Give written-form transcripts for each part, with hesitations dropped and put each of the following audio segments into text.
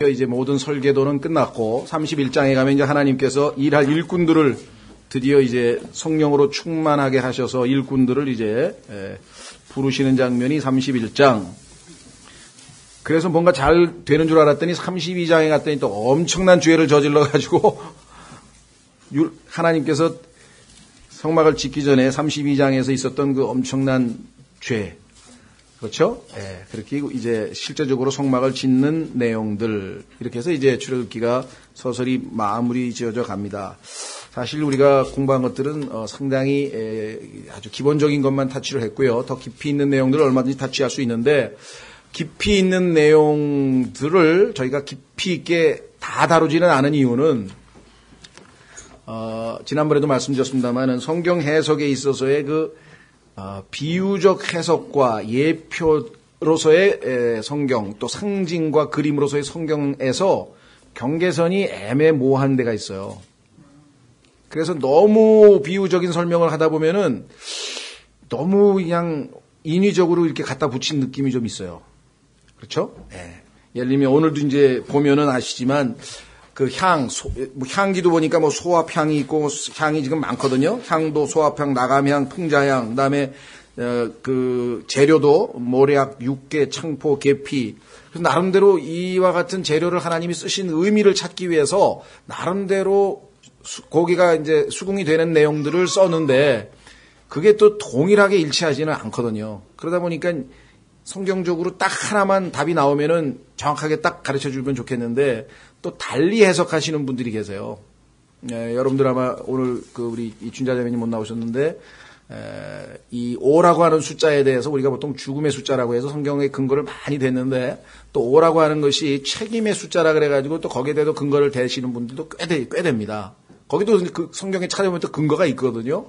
이제 모든 설계도는 끝났고 31장에 가면 이제 하나님께서 일할 일꾼들을 드디어 이제 성령으로 충만하게 하셔서 일꾼들을 이제 부르시는 장면이 31장. 그래서 뭔가 잘 되는 줄 알았더니 32장에 갔더니 또 엄청난 죄를 저질러 가지고 하나님께서 성막을 짓기 전에 32장에서 있었던 그 엄청난 죄. 그렇죠? 예, 그렇게 이제 실제적으로 성막을 짓는 내용들. 이렇게 해서 이제 출애굽기가 서서히 마무리 지어져 갑니다. 사실 우리가 공부한 것들은 상당히 아주 기본적인 것만 타치를 했고요. 더 깊이 있는 내용들을 얼마든지 타치할 수 있는데 깊이 있는 내용들을 저희가 깊이 있게 다 다루지는 않은 이유는 지난번에도 말씀드렸습니다만은 성경 해석에 있어서의 그 비유적 해석과 예표로서의 성경 또 상징과 그림으로서의 성경에서 경계선이 애매모호한 데가 있어요. 그래서 너무 비유적인 설명을 하다 보면은 너무 그냥 인위적으로 이렇게 갖다 붙인 느낌이 좀 있어요. 그렇죠? 네. 예를 들면 오늘도 이제 보면은 아시지만 그 향기도 보니까 뭐 소합향이 있고 향이 지금 많거든요. 향도 소합향, 나감향, 풍자향, 그다음에 그 재료도 모략, 육개, 창포, 계피. 그래서 나름대로 이와 같은 재료를 하나님이 쓰신 의미를 찾기 위해서 나름대로 고기가 이제 수긍이 되는 내용들을 썼는데 그게 또 동일하게 일치하지는 않거든요. 그러다 보니까 성경적으로 딱 하나만 답이 나오면은 정확하게 딱 가르쳐 주면 좋겠는데 또 달리 해석하시는 분들이 계세요. 여러분들 아마 오늘 우리 이춘자 자매님 못 나오셨는데 이 5라고 하는 숫자에 대해서 우리가 보통 죽음의 숫자라고 해서 성경에 근거를 많이 댔는데 또 5라고 하는 것이 책임의 숫자라 그래가지고 또 거기에 대해서 근거를 대시는 분들도 꽤 됩니다. 거기도 그 성경에 찾아보면 또 근거가 있거든요.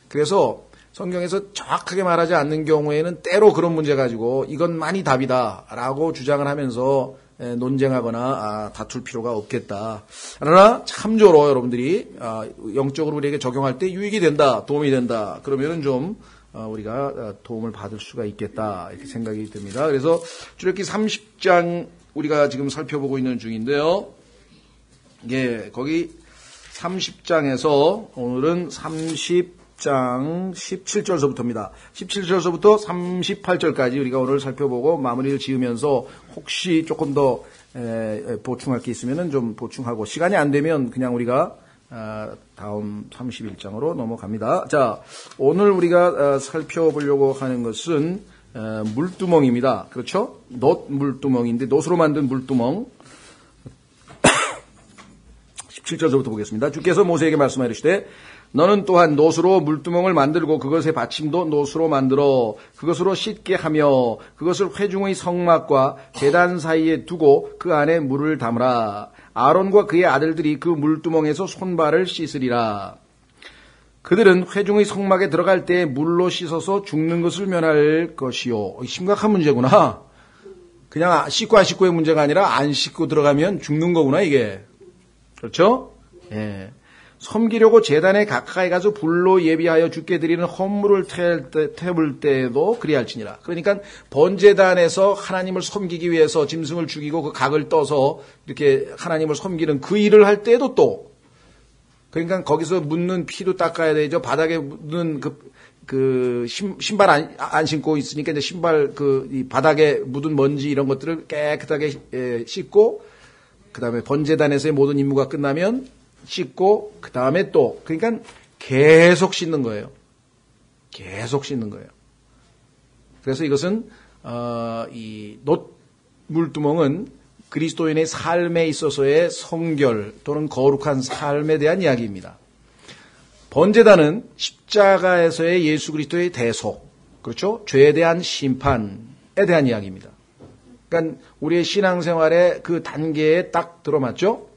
그래서 성경에서 정확하게 말하지 않는 경우에는 때로 그런 문제 가지고 이것만이 답이다라고 주장을 하면서 논쟁하거나 다툴 필요가 없겠다. 그러나 참조로 여러분들이 영적으로 우리에게 적용할 때 유익이 된다, 도움이 된다. 그러면은 좀 우리가 도움을 받을 수가 있겠다 이렇게 생각이 듭니다. 그래서 출애굽기 30장 우리가 지금 살펴보고 있는 중인데요. 예, 거기 30장에서 오늘은 30장 17절서부터입니다. 17절서부터 38절까지 우리가 오늘 살펴보고 마무리를 지으면서 혹시 조금 더 보충할 게 있으면 좀 보충하고 시간이 안 되면 그냥 우리가 다음 31장으로 넘어갑니다. 자, 오늘 우리가 살펴보려고 하는 것은 물두멍입니다. 그렇죠? 물두멍인데 놋으로 만든 물두멍. 17절부터 보겠습니다. 주께서 모세에게 말씀하시되 너는 또한 놋으로 물두멍을 만들고 그것의 받침도 놋으로 만들어 그것으로 씻게 하며 그것을 회중의 성막과 제단 사이에 두고 그 안에 물을 담으라. 아론과 그의 아들들이 그 물두멍에서 손발을 씻으리라. 그들은 회중의 성막에 들어갈 때 물로 씻어서 죽는 것을 면할 것이요. 심각한 문제구나. 그냥 씻고 안 씻고의 문제가 아니라 안 씻고 들어가면 죽는 거구나 이게. 그렇죠? 예. 섬기려고 제단에 가까이 가서 불로 예비하여 주께 드리는 헌물을 태울 때에도 그리할지니라. 그러니까 번제단에서 하나님을 섬기기 위해서 짐승을 죽이고 그 각을 떠서 이렇게 하나님을 섬기는 그 일을 할 때에도 또 그러니까 거기서 묻는 피도 닦아야 되죠. 바닥에 묻는 신발 안 신고 있으니까 이제 신발 이 바닥에 묻은 먼지 이런 것들을 깨끗하게 씻고 그 다음에 번제단에서의 모든 임무가 끝나면 씻고 그 다음에 또 그러니까 계속 씻는 거예요. 계속 씻는 거예요. 그래서 이것은 이 물두멍은 그리스도인의 삶에 있어서의 성결 또는 거룩한 삶에 대한 이야기입니다. 번제단은 십자가에서의 예수 그리스도의 대속, 그렇죠? 죄에 대한 심판에 대한 이야기입니다. 그러니까 우리의 신앙생활의 그 단계에 딱 들어맞죠?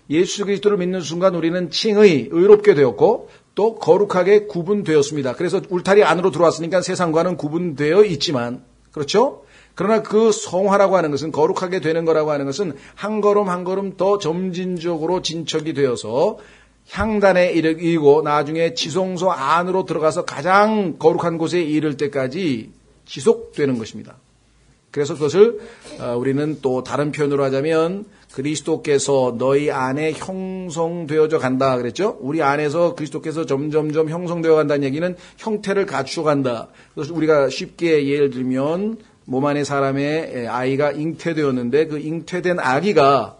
예수 그리스도를 믿는 순간 우리는 칭의, 의롭게 되었고 또 거룩하게 구분되었습니다. 그래서 울타리 안으로 들어왔으니까 세상과는 구분되어 있지만 그렇죠? 그러나 그 성화라고 하는 것은 거룩하게 되는 거라고 하는 것은 한 걸음 한 걸음 더 점진적으로 진척이 되어서 향단에 이르고 나중에 지성소 안으로 들어가서 가장 거룩한 곳에 이를 때까지 지속되는 것입니다. 그래서 그것을 우리는 또 다른 표현으로 하자면 그리스도께서 너희 안에 형성되어져 간다 그랬죠. 우리 안에서 그리스도께서 점점점 형성되어 간다는 얘기는 형태를 갖추어 간다. 그래서 우리가 쉽게 예를 들면 몸 안에 사람의 아이가 잉태되었는데 그 잉태된 아기가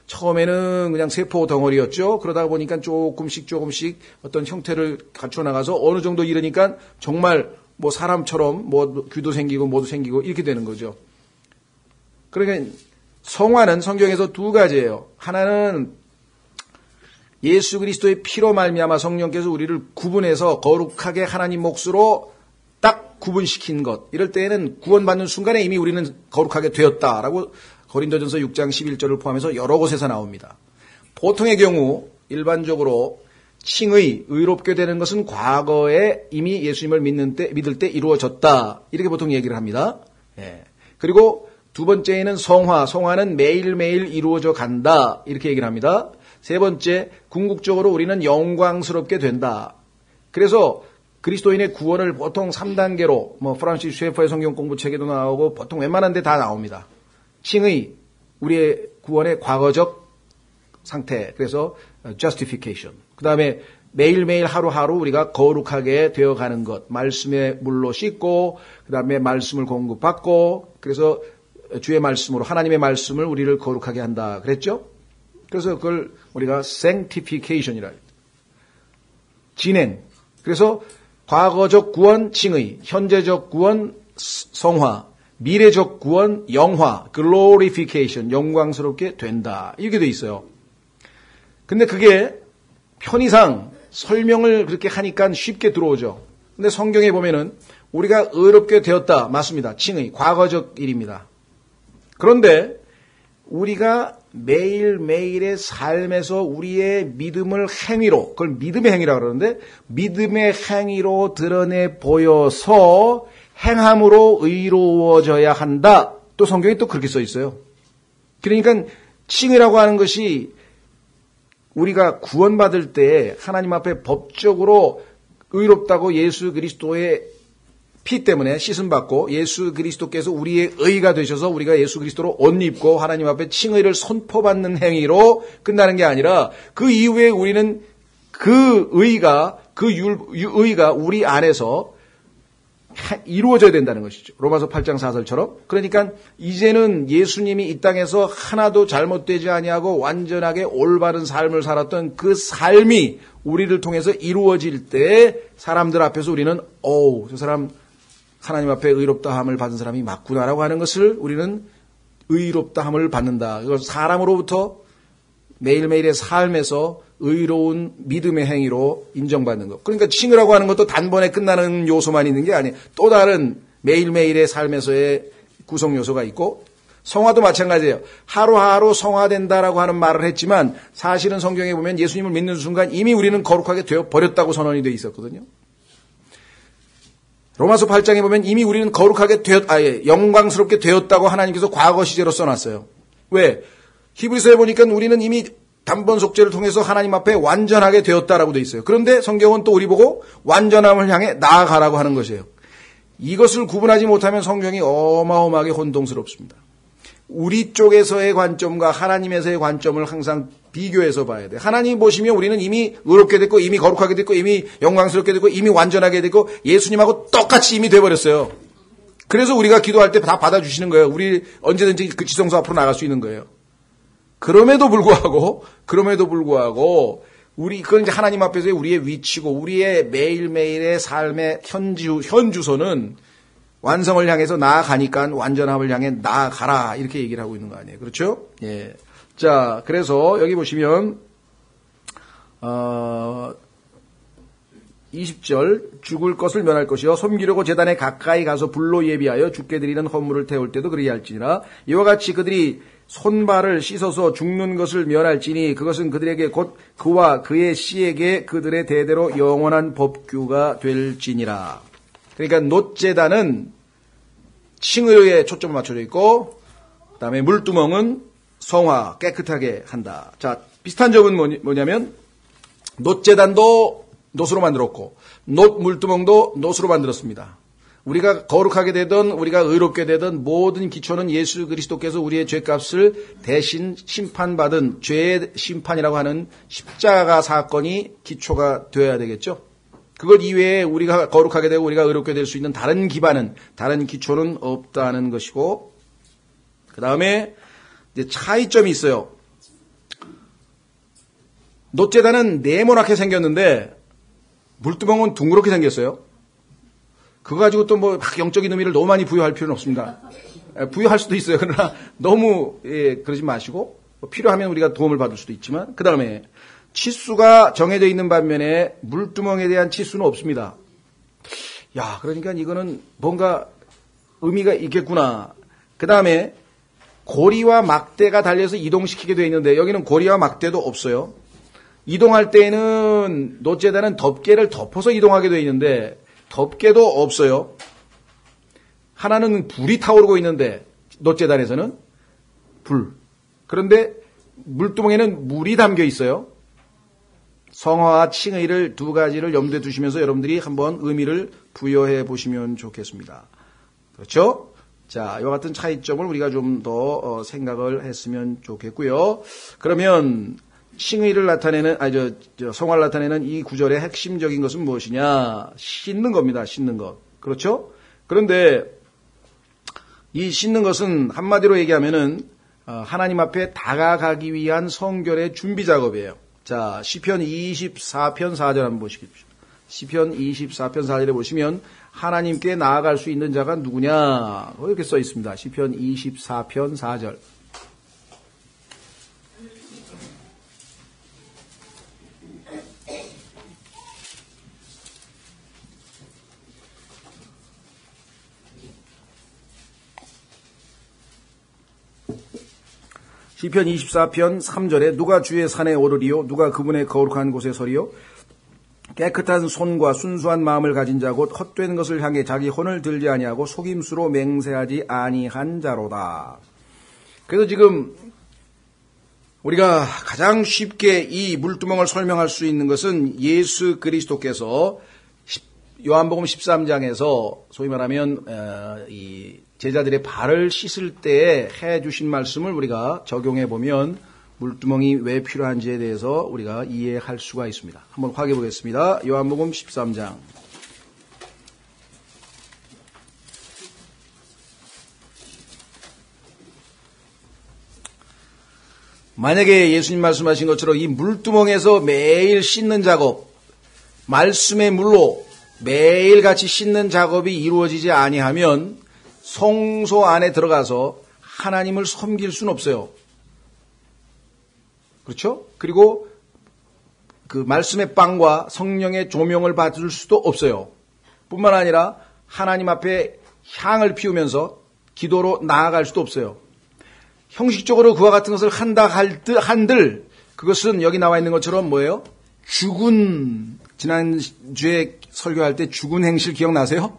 처음에는 그냥 세포 덩어리였죠. 그러다 보니까 조금씩 어떤 형태를 갖추어 나가서 어느 정도 이르니까 정말 뭐 사람처럼 뭐 귀도 생기고 뭐도 생기고 이렇게 되는 거죠. 그러니까 성화는 성경에서 두 가지예요. 하나는 예수 그리스도의 피로 말미암아 성령께서 우리를 구분해서 거룩하게 하나님 몫으로 딱 구분시킨 것. 이럴 때에는 구원받는 순간에 이미 우리는 거룩하게 되었다라고 고린도전서 6장 11절을 포함해서 여러 곳에서 나옵니다. 보통의 경우 일반적으로 칭의, 의롭게 되는 것은 과거에 이미 예수님을 믿을 때 이루어졌다. 이렇게 보통 얘기를 합니다. 예. 그리고 두 번째는 성화는 매일매일 이루어져 간다. 이렇게 얘기를 합니다. 세 번째, 궁극적으로 우리는 영광스럽게 된다. 그래서 그리스도인의 구원을 보통 3단계로, 프란시스 셰퍼의 성경 공부 책에도 나오고 보통 웬만한 데 다 나옵니다. 칭의, 우리의 구원의 과거적 상태. 그래서 justification. 그 다음에 매일매일 하루하루 우리가 거룩하게 되어가는 것. 말씀의 물로 씻고, 그 다음에 말씀을 공급받고, 그래서 주의 말씀으로 하나님의 말씀을 우리를 거룩하게 한다. 그랬죠? 그래서 그걸 우리가 sanctification이라 해요. 진행. 그래서 과거적 구원 칭의, 현재적 구원 성화, 미래적 구원 영화, glorification, 영광스럽게 된다. 이렇게 돼 있어요. 근데 그게 편의상 설명을 그렇게 하니까 쉽게 들어오죠. 근데 성경에 보면은 우리가 의롭게 되었다. 맞습니다. 칭의, 과거적 일입니다. 그런데 우리가 매일매일의 삶에서 우리의 믿음을 행위로, 그걸 믿음의 행위라고 그러는데 믿음의 행위로 드러내 보여서 행함으로 의로워져야 한다. 또 성경에 또 그렇게 써 있어요. 그러니까 칭의라고 하는 것이 우리가 구원받을 때 하나님 앞에 법적으로 의롭다고 예수 그리스도의 피 때문에 씻음받고 예수 그리스도께서 우리의 의가 되셔서 우리가 예수 그리스도로 옷 입고 하나님 앞에 칭의를 선포받는 행위로 끝나는 게 아니라 그 이후에 우리는 그 의가 우리 안에서 이루어져야 된다는 것이죠. 로마서 8장 4절처럼. 그러니까 이제는 예수님이 이 땅에서 하나도 잘못되지 아니하고 완전하게 올바른 삶을 살았던 그 삶이 우리를 통해서 이루어질 때 사람들 앞에서 우리는 저 사람 하나님 앞에 의롭다함을 받은 사람이 맞구나라고 하는 것을 우리는 의롭다함을 받는다. 이건 사람으로부터 매일매일의 삶에서 의로운 믿음의 행위로 인정받는 것. 그러니까 칭의라고 하는 것도 단번에 끝나는 요소만 있는 게 아니에요. 또 다른 매일매일의 삶에서의 구성 요소가 있고 성화도 마찬가지예요. 하루하루 성화된다라고 하는 말을 했지만 사실은 성경에 보면 예수님을 믿는 순간 이미 우리는 거룩하게 되어 버렸다고 선언이 되어 있었거든요. 로마서 8장에 보면 이미 우리는 거룩하게 영광스럽게 되었다고 하나님께서 과거 시제로 써놨어요. 왜? 히브리서에 보니까 우리는 이미 단번 속죄를 통해서 하나님 앞에 완전하게 되었다라고 되어 있어요. 그런데 성경은 또 우리 보고 완전함을 향해 나아가라고 하는 것이에요. 이것을 구분하지 못하면 성경이 어마어마하게 혼동스럽습니다. 우리 쪽에서의 관점과 하나님에서의 관점을 항상 비교해서 봐야 돼요. 하나님 보시면 우리는 이미 의롭게 됐고 이미 거룩하게 됐고 이미 영광스럽게 됐고 이미 완전하게 됐고 예수님하고 똑같이 이미 돼버렸어요. 그래서 우리가 기도할 때 다 받아주시는 거예요. 우리 언제든지 그 지성소 앞으로 나갈 수 있는 거예요. 그럼에도 불구하고 그건 이제 하나님 앞에서의 우리의 위치고 우리의 매일매일의 삶의 현주소는 완성을 향해서 나아가니까 완전함을 향해 나아가라 이렇게 얘기를 하고 있는 거 아니에요. 그렇죠? 예. 자, 그래서 여기 보시면 20절 죽을 것을 면할 것이요 섬기려고 제단에 가까이 가서 불로 예비하여 죽게 드리는 헌물을 태울 때도 그리할지니라. 이와 같이 그들이 손발을 씻어서 죽는 것을 면할지니 그것은 그들에게 곧 그와 그의 씨에게 그들의 대대로 영원한 법규가 될지니라. 그러니까 놋제단은 칭의에 초점을 맞춰져 있고 그다음에 물두멍은 성화 깨끗하게 한다. 자, 비슷한 점은 뭐냐면 놋제단도 놋으로 만들었고 놋 물두멍도 놋으로 만들었습니다. 우리가 거룩하게 되든 우리가 의롭게 되든 모든 기초는 예수 그리스도께서 우리의 죄값을 대신 심판받은 죄의 심판이라고 하는 십자가 사건이 기초가 되어야 되겠죠. 그것 이외에 우리가 거룩하게 되고 우리가 의롭게 될 수 있는 다른 기반은, 다른 기초는 없다는 것이고, 그 다음에 이제 차이점이 있어요. 놋재단은 네모나게 생겼는데 물두멍은 둥그렇게 생겼어요. 그거 가지고 또 뭐 영적인 의미를 너무 많이 부여할 필요는 없습니다. 부여할 수도 있어요. 그러나 너무 그러지 마시고, 필요하면 우리가 도움을 받을 수도 있지만, 그 다음에 치수가 정해져 있는 반면에 물두멍에 대한 치수는 없습니다. 야, 그러니까 이거는 뭔가 의미가 있겠구나. 그 다음에 고리와 막대가 달려서 이동시키게 되어 있는데 여기는 고리와 막대도 없어요. 이동할 때에는 놋재단은 덮개를 덮어서 이동하게 되어 있는데 덮개도 없어요. 하나는 불이 타오르고 있는데 놋재단에서는 불. 그런데 물두멍에는 물이 담겨 있어요. 성화와 칭의를 두 가지를 염두에 두시면서 여러분들이 한번 의미를 부여해 보시면 좋겠습니다. 그렇죠? 자, 이와 같은 차이점을 우리가 좀 더 생각을 했으면 좋겠고요. 그러면 칭의를 나타내는, 성화를 나타내는 이 구절의 핵심적인 것은 무엇이냐? 씻는 겁니다. 씻는 것. 그렇죠? 그런데 이 씻는 것은 한마디로 얘기하면은 하나님 앞에 다가가기 위한 성결의 준비 작업이에요. 자, 시편 24편 4절 한번 보시십시오. 시편 24편 4절에 보시면 하나님께 나아갈 수 있는 자가 누구냐? 이렇게 써 있습니다. 시편 24편 4절. 시편 24편 3절에 누가 주의 산에 오르리요? 누가 그분의 거룩한 곳에 서리요? 깨끗한 손과 순수한 마음을 가진 자 곧 헛된 것을 향해 자기 혼을 들지 아니하고 속임수로 맹세하지 아니한 자로다. 그래서 지금 우리가 가장 쉽게 이 물두멍을 설명할 수 있는 것은 예수 그리스도께서 요한복음 13장에서 소위 말하면 이 제자들의 발을 씻을 때에 해주신 말씀을 우리가 적용해 보면 물두멍이 왜 필요한지에 대해서 우리가 이해할 수가 있습니다. 한번 확인해 보겠습니다. 요한복음 13장. 만약에 예수님 말씀하신 것처럼 이 물두멍에서 매일 씻는 작업, 말씀의 물로 매일 같이 씻는 작업이 이루어지지 아니하면 성소 안에 들어가서 하나님을 섬길 수는 없어요. 그렇죠? 그리고 그 말씀의 빵과 성령의 조명을 받을 수도 없어요. 뿐만 아니라 하나님 앞에 향을 피우면서 기도로 나아갈 수도 없어요. 형식적으로 그와 같은 것을 한다 한들 그것은 여기 나와 있는 것처럼 뭐예요? 죽은, 지난주에 설교할 때 죽은 행실 기억나세요?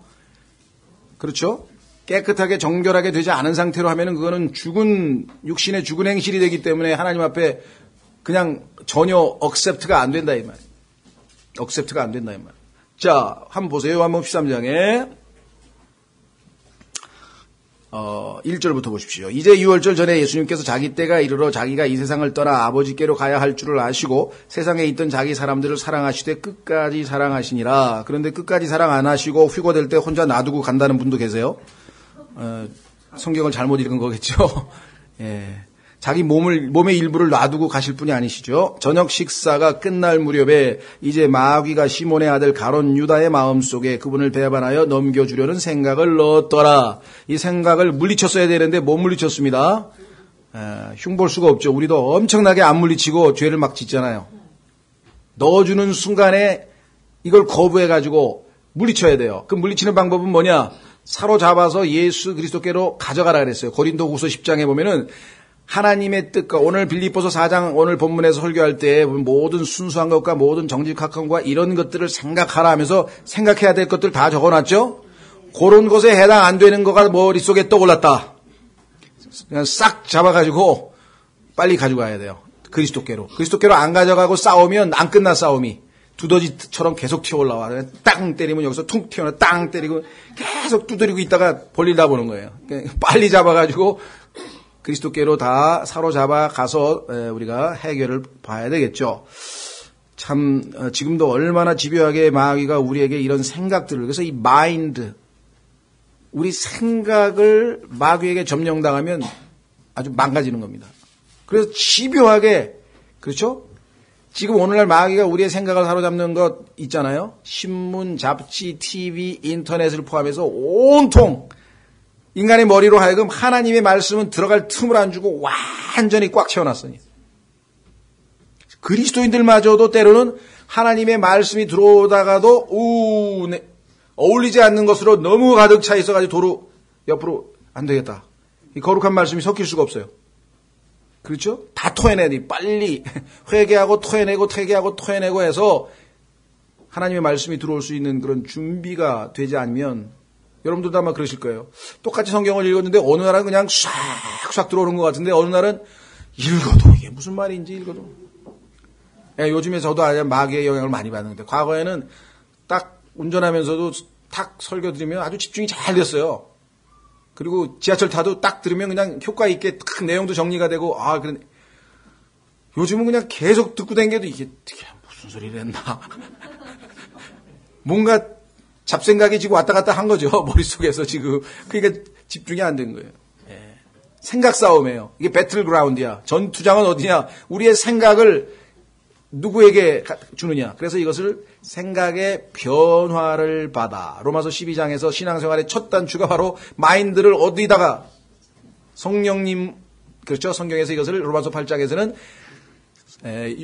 그렇죠? 깨끗하게 정결하게 되지 않은 상태로 하면은 그거는 죽은, 육신의 죽은 행실이 되기 때문에 하나님 앞에 그냥 전혀 억셉트가 안 된다 이 말. 억셉트가 안 된다 이 말. 자, 한번 보세요. 요한복음 13장에 1절부터 보십시오. 이제 유월절 전에 예수님께서 자기 때가 이르러 자기가 이 세상을 떠나 아버지께로 가야 할 줄을 아시고 세상에 있던 자기 사람들을 사랑하시되 끝까지 사랑하시니라. 그런데 끝까지 사랑 안 하시고 휴거될 때 혼자 놔두고 간다는 분도 계세요. 성경을 잘못 읽은 거겠죠. 예. 자기 몸의 일부를 놔두고 가실 분이 아니시죠. 저녁 식사가 끝날 무렵에 이제 마귀가 시몬의 아들 가롯 유다의 마음속에 그분을 배반하여 넘겨주려는 생각을 넣었더라. 이 생각을 물리쳤어야 되는데 못 물리쳤습니다. 흉볼 수가 없죠. 우리도 엄청나게 안 물리치고 죄를 막 짓잖아요. 넣어주는 순간에 이걸 거부해가지고 물리쳐야 돼요. 그 물리치는 방법은 뭐냐? 사로잡아서 예수 그리스도께로 가져가라 그랬어요. 고린도후서 10장에 보면은 하나님의 뜻과 오늘 빌립보서 4장 오늘 본문에서 설교할 때 모든 순수한 것과 모든 정직한 것과 이런 것들을 생각하라 하면서 생각해야 될 것들 다 적어놨죠. 그런 것에 해당 안 되는 거가 머릿속에 떠올랐다. 그냥 싹 잡아가지고 빨리 가져가야 돼요. 그리스도께로 안 가져가고 싸우면 안 끝나 싸움이. 두더지처럼 계속 튀어올라와. 땅 때리면 여기서 퉁 튀어나와. 땅 때리고 계속 두드리고 있다가 볼일다 보는 거예요. 빨리 잡아가지고 그리스도께로 다 사로잡아 가서 우리가 해결을 봐야 되겠죠. 참 지금도 얼마나 집요하게 마귀가 우리에게 이런 생각들을, 그래서 이 마인드, 우리 생각을 마귀에게 점령당하면 아주 망가지는 겁니다. 그래서 집요하게, 그렇죠? 지금 오늘날 마귀가 우리의 생각을 사로잡는 것 있잖아요. 신문, 잡지, TV, 인터넷을 포함해서 온통 인간의 머리로 하여금 하나님의 말씀은 들어갈 틈을 안 주고 완전히 꽉 채워놨으니, 그리스도인들마저도 때로는 하나님의 말씀이 들어오다가도 어울리지 않는 것으로 너무 가득 차 있어가지고 도로 옆으로 안 되겠다. 이 거룩한 말씀이 섞일 수가 없어요. 그렇죠? 다 토해내니 빨리 회개하고 토해내고 회개하고 토해내고 해서 하나님의 말씀이 들어올 수 있는 그런 준비가 되지 않으면, 여러분들도 아마 그러실 거예요. 똑같이 성경을 읽었는데 어느 날은 그냥 싹싹 들어오는 것 같은데 어느 날은 읽어도 이게 무슨 말인지 읽어도. 요즘에 저도 아주 마귀의 영향을 많이 받는데, 과거에는 딱 운전하면서도 딱 설교 들으면 아주 집중이 잘 됐어요. 그리고 지하철 타도 딱 들으면 그냥 효과 있게 딱 내용도 정리가 되고, 그런. 요즘은 그냥 계속 듣고 다니게도 이게 무슨 소리를 했나. 뭔가 잡생각이 지금 왔다 갔다 한 거죠. 머릿속에서 지금. 그러니까 집중이 안 된 거예요. 생각 싸움이에요. 이게 배틀그라운드야. 전투장은 어디냐. 우리의 생각을 누구에게 주느냐. 그래서 이것을 생각의 변화를 받아. 로마서 12장에서 신앙생활의 첫 단추가 바로 마인드를 어디다가, 성령님, 그렇죠? 성경에서 이것을 로마서 8장에서는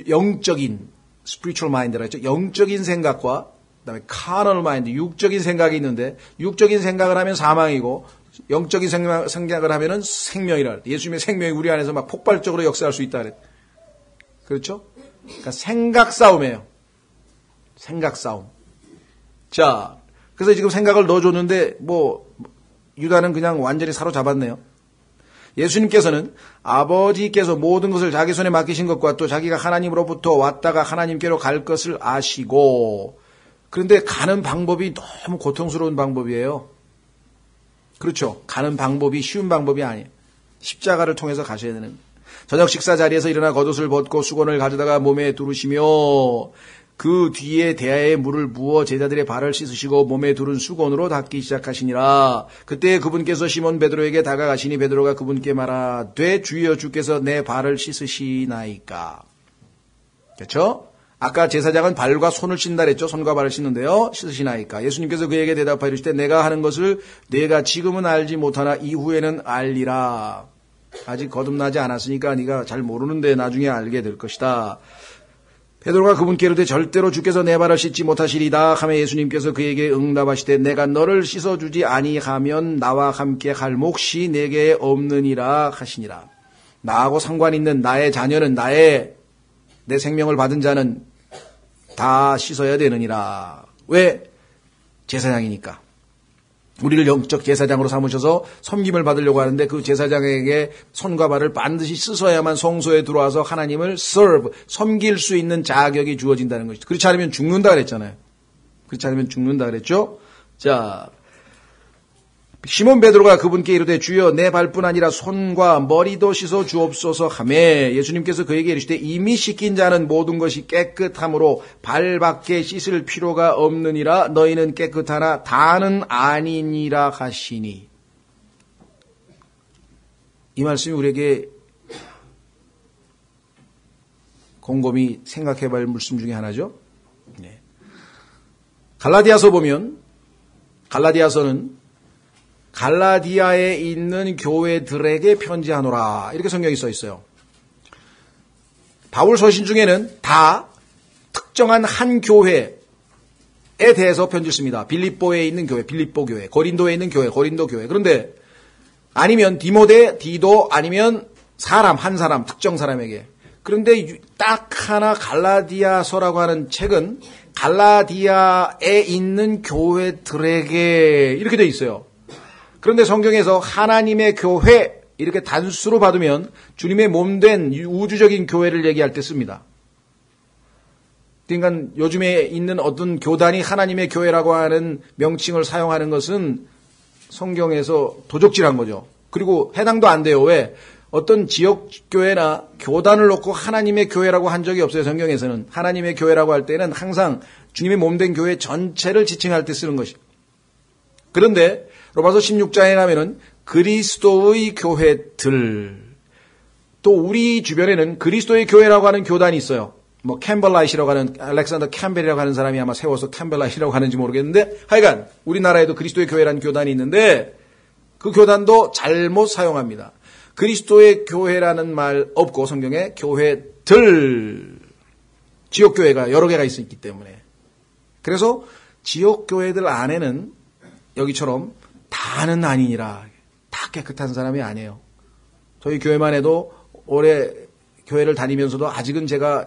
영적인 spiritual mind라고 했죠. 영적인 생각과 그다음에 carnal mind, 육적인 생각이 있는데, 육적인 생각을 하면 사망이고 영적인 생각을 하면은 생명이라. 예수님의 생명이 우리 안에서 막 폭발적으로 역사할 수 있다 그랬. 그렇죠? 그러니까 생각 싸움이에요. 생각 싸움. 자, 그래서 지금 생각을 넣어줬는데 유다는 그냥 완전히 사로잡았네요. 예수님께서는 아버지께서 모든 것을 자기 손에 맡기신 것과 또 자기가 하나님으로부터 왔다가 하나님께로 갈 것을 아시고, 그런데 가는 방법이 너무 고통스러운 방법이에요. 그렇죠? 가는 방법이 쉬운 방법이 아니에요. 십자가를 통해서 가셔야 되는. 저녁 식사 자리에서 일어나 겉옷을 벗고 수건을 가져다가 몸에 두르시며 그 뒤에 대야에 물을 부어 제자들의 발을 씻으시고 몸에 두른 수건으로 닦기 시작하시니라. 그때 그분께서 시몬 베드로에게 다가가시니 베드로가 그분께 말하되 주여 주께서 내 발을 씻으시나이까. 그렇죠? 아까 제사장은 발과 손을 씻는다 그랬죠. 손과 발을 씻는데요. 씻으시나이까. 예수님께서 그에게 대답하여 이르시되 내가 하는 것을 내가 지금은 알지 못하나 이후에는 알리라. 아직 거듭나지 않았으니까 네가 잘 모르는데 나중에 알게 될 것이다. 베드로가 그분께 이르되 절대로 주께서 내 발을 씻지 못하시리다 하며 예수님께서 그에게 응답하시되 내가 너를 씻어주지 아니하면 나와 함께 갈 몫이 내게 없느니라 하시니라. 나하고 상관 있는 나의 자녀는 내 생명을 받은 자는 다 씻어야 되느니라. 왜? 제사장이니까. 우리를 영적 제사장으로 삼으셔서 섬김을 받으려고 하는데 그 제사장에게 손과 발을 반드시 씻어야만 성소에 들어와서 하나님을 serve, 섬길 수 있는 자격이 주어진다는 것이죠. 그렇지 않으면 죽는다 그랬잖아요. 그렇지 않으면 죽는다 그랬죠. 자, 시몬 베드로가 그분께 이르되 주여 내 발뿐 아니라 손과 머리도 씻어 주옵소서 하매 예수님께서 그에게 이르시되 이미 씻긴 자는 모든 것이 깨끗함으로 발밖에 씻을 필요가 없느니라. 너희는 깨끗하나 다는 아니니라 하시니. 이 말씀이 우리에게 곰곰이 생각해봐야 할 말씀 중에 하나죠. 네. 갈라디아서 보면 갈라디아서는 갈라디아에 있는 교회들에게 편지하노라 이렇게 성경이 써 있어요. 바울 서신 중에는 다 특정한 한 교회에 대해서 편지를 씁니다. 빌립보에 있는 교회, 빌립보 교회, 고린도에 있는 교회, 고린도 교회. 그런데 아니면 디모데, 디도 아니면 한 사람, 특정 사람에게. 그런데 딱 하나 갈라디아서라고 하는 책은 갈라디아에 있는 교회들에게 이렇게 돼 있어요. 그런데 성경에서 하나님의 교회 이렇게 단수로 받으면 주님의 몸된 우주적인 교회를 얘기할 때 씁니다. 그러니까 요즘에 있는 어떤 교단이 하나님의 교회라고 하는 명칭을 사용하는 것은 성경에서 도적질한 거죠. 그리고 해당도 안 돼요. 왜? 어떤 지역교회나 교단을 놓고 하나님의 교회라고 한 적이 없어요. 성경에서는. 하나님의 교회라고 할 때는 항상 주님의 몸된 교회 전체를 지칭할 때 쓰는 것이죠. 그런데 로마서 16장에 가면은 그리스도의 교회들, 또 우리 주변에는 그리스도의 교회라고 하는 교단이 있어요. 뭐 캠벨라이트라고 하는, 알렉산더 캠벨이라고 하는 사람이 아마 세워서 캠벨라이트라고 하는지 모르겠는데, 하여간 우리나라에도 그리스도의 교회라는 교단이 있는데 그 교단도 잘못 사용합니다. 그리스도의 교회라는 말 없고 성경에 교회들, 지역교회가 여러 개가 있기 때문에. 그래서 지역교회들 안에는 여기처럼 다는 아니니라, 다 깨끗한 사람이 아니에요. 저희 교회만 해도 올해 교회를 다니면서도 아직은 제가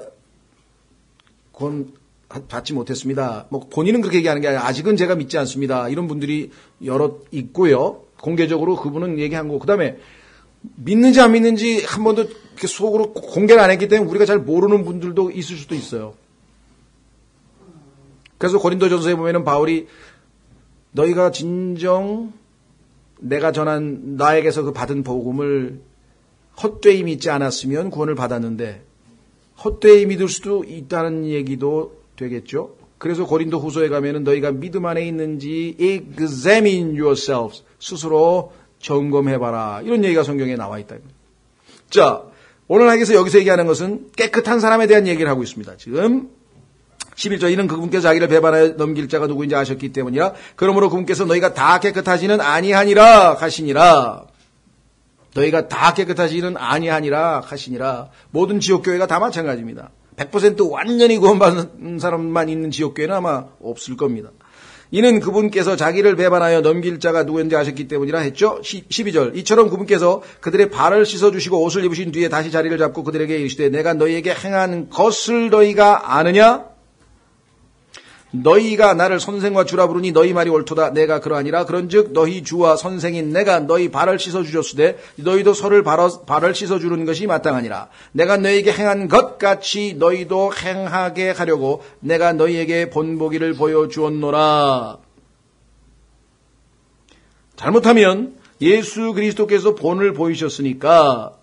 구원 받지 못했습니다. 뭐 본인은 그렇게 얘기하는 게 아니라 아직은 제가 믿지 않습니다. 이런 분들이 여러 있고요. 공개적으로 그분은 얘기한 거. 그다음에 믿는지 안 믿는지 한 번도 이렇게 속으로 공개를 안 했기 때문에 우리가 잘 모르는 분들도 있을 수도 있어요. 그래서 고린도전서에 보면은 바울이 너희가 진정 내가 전한 나에게서 그 받은 복음을 헛되이 믿지 않았으면 구원을 받았는데 헛되이 믿을 수도 있다는 얘기도 되겠죠. 그래서 고린도 후서에 가면은 너희가 믿음 안에 있는지 examine yourselves, 스스로 점검해봐라, 이런 얘기가 성경에 나와 있다. 자, 오늘 하기서 여기서 얘기하는 것은 깨끗한 사람에 대한 얘기를 하고 있습니다. 지금 11절, 이는 그분께서 자기를 배반하여 넘길 자가 누구인지 아셨기 때문이라. 그러므로 그분께서 너희가 다 깨끗하지는 아니하니라 하시니라. 너희가 다 깨끗하지는 아니하니라 하시니라. 모든 지역교회가 다 마찬가지입니다. 100% 완전히 구원받은 사람만 있는 지역교회는 아마 없을 겁니다. 이는 그분께서 자기를 배반하여 넘길 자가 누구인지 아셨기 때문이라 했죠. 12절, 이처럼 그분께서 그들의 발을 씻어주시고 옷을 입으신 뒤에 다시 자리를 잡고 그들에게 이르시되 내가 너희에게 행한 것을 너희가 아느냐? 너희가 나를 선생과 주라 부르니 너희 말이 옳도다. 내가 그러하니라. 그런즉 너희 주와 선생인 내가 너희 발을 씻어주셨으되 너희도 서로 발을 씻어주는 것이 마땅하니라. 내가 너희에게 행한 것 같이 너희도 행하게 하려고 내가 너희에게 본보기를 보여주었노라. 잘못하면 예수 그리스도께서 본을 보이셨으니까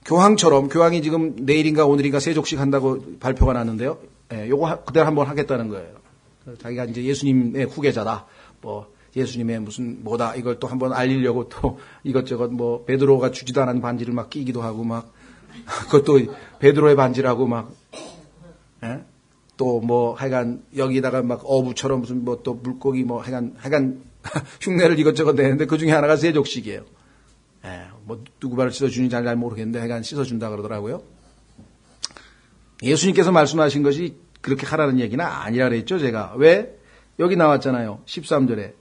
교황처럼, 교황이 지금 내일인가 오늘인가 세족식 한다고 발표가 났는데요. 예, 요거 그대로 한번 하겠다는 거예요. 자기가 이제 예수님의 후계자다. 뭐 예수님의 무슨 뭐다. 이걸 또 한번 알리려고 또 이것저것 뭐 베드로가 주지도 않은 반지를 막 끼기도 하고 막 그것도 베드로의 반지라고 막 예? 또 뭐 하여간 여기다가 막 어부처럼 무슨 뭐 또 물고기 뭐 하여간 흉내를 이것저것 내는데 그 중에 하나가 세족식이에요. 예, 뭐 누구 발을 씻어주는지 잘 모르겠는데 하여간 씻어준다 그러더라고요. 예수님께서 말씀하신 것이 그렇게 하라는 얘기는 아니라 그랬죠, 제가. 왜? 여기 나왔잖아요. 13절에,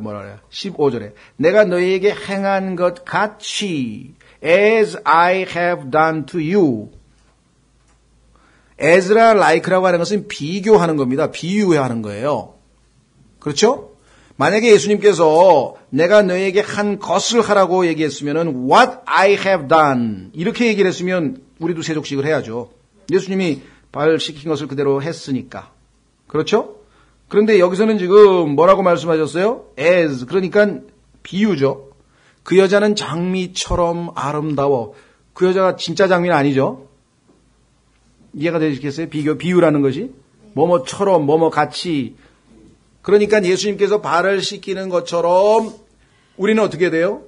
뭐라 그래요? 15절에. 내가 너희에게 행한 것 같이, as I have done to you. as라 like라고 하는 것은 비교하는 겁니다. 비유하는 거예요. 그렇죠? 만약에 예수님께서 내가 너희에게 한 것을 하라고 얘기했으면은 what I have done. 이렇게 얘기를 했으면 우리도 세족식을 해야죠. 예수님이 발 씻긴 것을 그대로 했으니까. 그렇죠? 그런데 여기서는 지금 뭐라고 말씀하셨어요? as, 그러니까 비유죠. 그 여자는 장미처럼 아름다워. 그 여자가 진짜 장미는 아니죠? 이해가 되시겠어요? 비유라는 것이? 뭐뭐처럼, 뭐뭐 같이. 그러니까 예수님께서 발을 씻기는 것처럼 우리는 어떻게 돼요?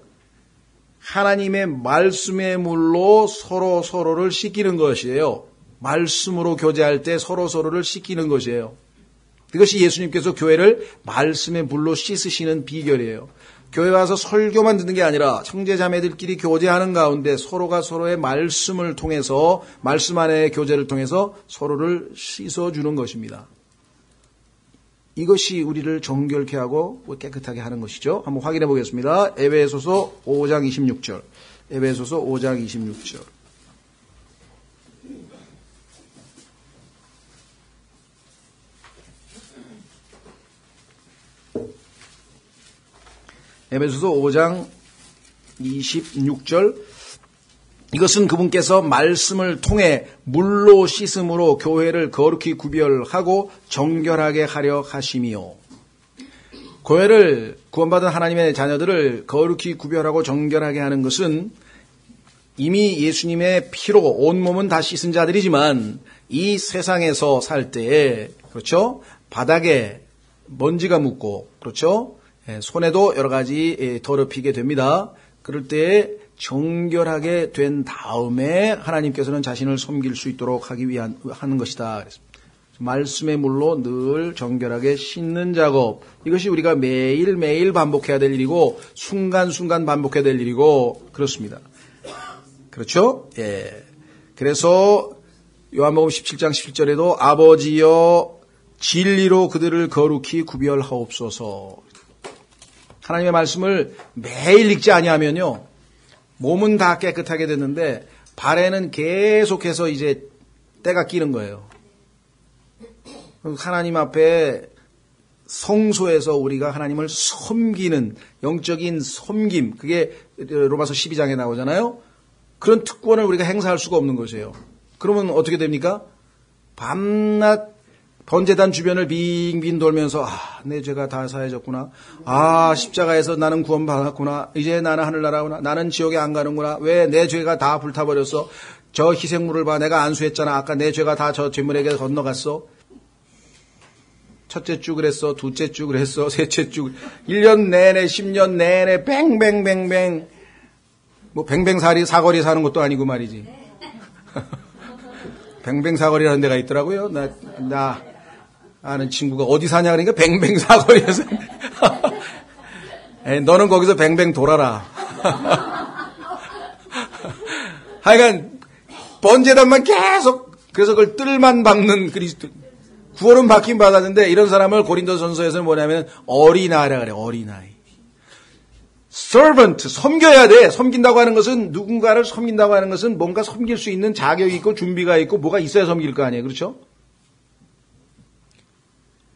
하나님의 말씀의 물로 서로를 씻기는 것이에요. 말씀으로 교제할 때 서로를 씻기는 것이에요. 이것이 예수님께서 교회를 말씀의 물로 씻으시는 비결이에요. 교회 와서 설교만 듣는 게 아니라 형제자매들끼리 교제하는 가운데 서로가 서로의 말씀을 통해서, 말씀 안의 교제를 통해서 서로를 씻어주는 것입니다. 이것이 우리를 정결케 하고 깨끗하게 하는 것이죠. 한번 확인해 보겠습니다. 에베소서 5장 26절. 에베소서 5장 26절. 에베소서 5장 26절. 이것은 그분께서 말씀을 통해 물로 씻음으로 교회를 거룩히 구별하고 정결하게 하려 하심이요. 교회를 구원받은 하나님의 자녀들을 거룩히 구별하고 정결하게 하는 것은 이미 예수님의 피로 온몸은 다 씻은 자들이지만 이 세상에서 살 때에 그렇죠? 바닥에 먼지가 묻고 그렇죠? 손에도 여러 가지 더럽히게 됩니다. 그럴 때에 정결하게 된 다음에 하나님께서는 자신을 섬길 수 있도록 하기 위한 하는 것이다. 그랬습니다. 말씀의 물로 늘 정결하게 씻는 작업. 이것이 우리가 매일매일 반복해야 될 일이고 순간순간 반복해야 될 일이고 그렇습니다. 그렇죠? 예. 그래서 요한복음 17장 17절에도 아버지여 진리로 그들을 거룩히 구별하옵소서. 하나님의 말씀을 매일 읽지 아니하면요. 몸은 다 깨끗하게 됐는데 발에는 계속해서 이제 때가 끼는 거예요. 하나님 앞에 성소에서 우리가 하나님을 섬기는 영적인 섬김, 그게 로마서 12장에 나오잖아요. 그런 특권을 우리가 행사할 수가 없는 것이에요. 그러면 어떻게 됩니까? 밤낮 번제단 주변을 빙빙 돌면서 내 죄가 다 사해졌구나. 십자가에서 나는 구원받았구나. 이제 나는 하늘나라구나. 나는 지옥에 안 가는구나. 왜 내 죄가 다 불타버렸어? 저 희생물을 봐. 내가 안수했잖아. 아까 내 죄가 다 저 죄물에게 건너갔어. 첫째 주 그랬어. 둘째 주 그랬어. 셋째 주. 1년 내내 10년 내내 뱅뱅뱅뱅. 뭐 뱅뱅사거리 사는 것도 아니고 말이지. 뱅뱅사거리라는 데가 있더라고요. 나 아는 친구가 어디 사냐 그러니까 뱅뱅사거리에서. 너는 거기서 뱅뱅 돌아라. 하여간 번제단만 계속 그래서 그걸 뜰만 박는 그리스도. 구원은 받긴 받았는데 이런 사람을 고린도전서에서는 뭐냐면 어린아이라 그래. 어린아이. servant, 섬겨야 돼. 섬긴다고 하는 것은 누군가를 섬긴다고 하는 것은 뭔가 섬길 수 있는 자격이 있고 준비가 있고 뭐가 있어야 섬길 거 아니에요. 그렇죠?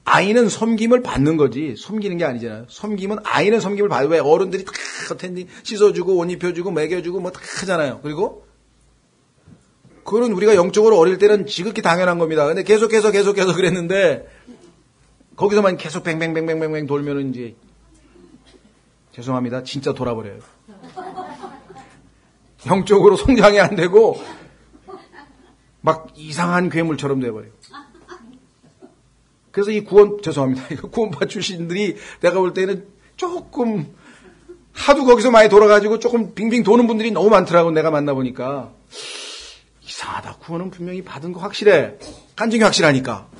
아이는 섬김을 받는 거지 섬기는 게 아니잖아요. 섬김은 아이는 섬김을 받아요. 왜 어른들이 다 겉텐디 씻어주고 옷 입혀주고 먹여주고 뭐 다 하잖아요. 그리고 그건 우리가 영적으로 어릴 때는 지극히 당연한 겁니다. 근데 계속해서 그랬는데 거기서만 계속 뱅뱅뱅뱅뱅 돌면은 이제 죄송합니다. 진짜 돌아버려요. 영적으로 성장이 안 되고 막 이상한 괴물처럼 돼버려요. 그래서 이 죄송합니다. 구원파 출신들이 내가 볼 때는 조금 하도 거기서 많이 돌아가지고 조금 빙빙 도는 분들이 너무 많더라고. 내가 만나보니까 이상하다. 구원은 분명히 받은 거 확실해. 간증이 확실하니까.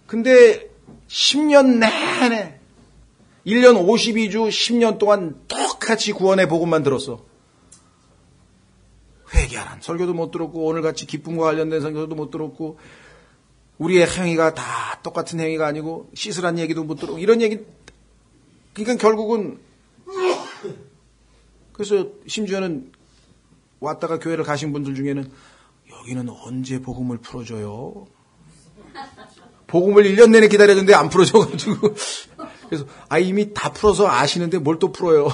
근데 10년 내내 1년 52주 10년 동안 똑같이 구원의 복음만 들었어. 회개하란 설교도 못 들었고 오늘같이 기쁨과 관련된 설교도 못 들었고 우리의 행위가 다 똑같은 행위가 아니고 씻으란 얘기도 못 들었고 이런 얘기. 그러니까 결국은 그래서 심지어는 왔다가 교회를 가신 분들 중에는 여기는 언제 복음을 풀어줘요? 복음을 1년 내내 기다렸는데 안 풀어줘가지고 그래서 이미 다 풀어서 아시는데 뭘 또 풀어요?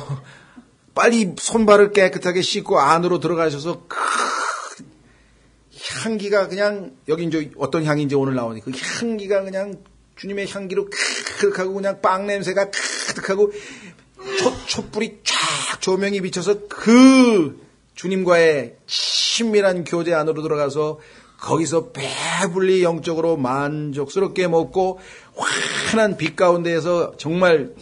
빨리 손발을 깨끗하게 씻고 안으로 들어가셔서 향기가 그냥 여기 이제 어떤 향인지 오늘 나오니 그 향기가 그냥 주님의 향기로 크득하고 그냥 빵 냄새가 크득하고 촛불이 쫙 조명이 비쳐서 그 주님과의 친밀한 교제 안으로 들어가서 거기서 배불리 영적으로 만족스럽게 먹고 환한 빛 가운데에서 정말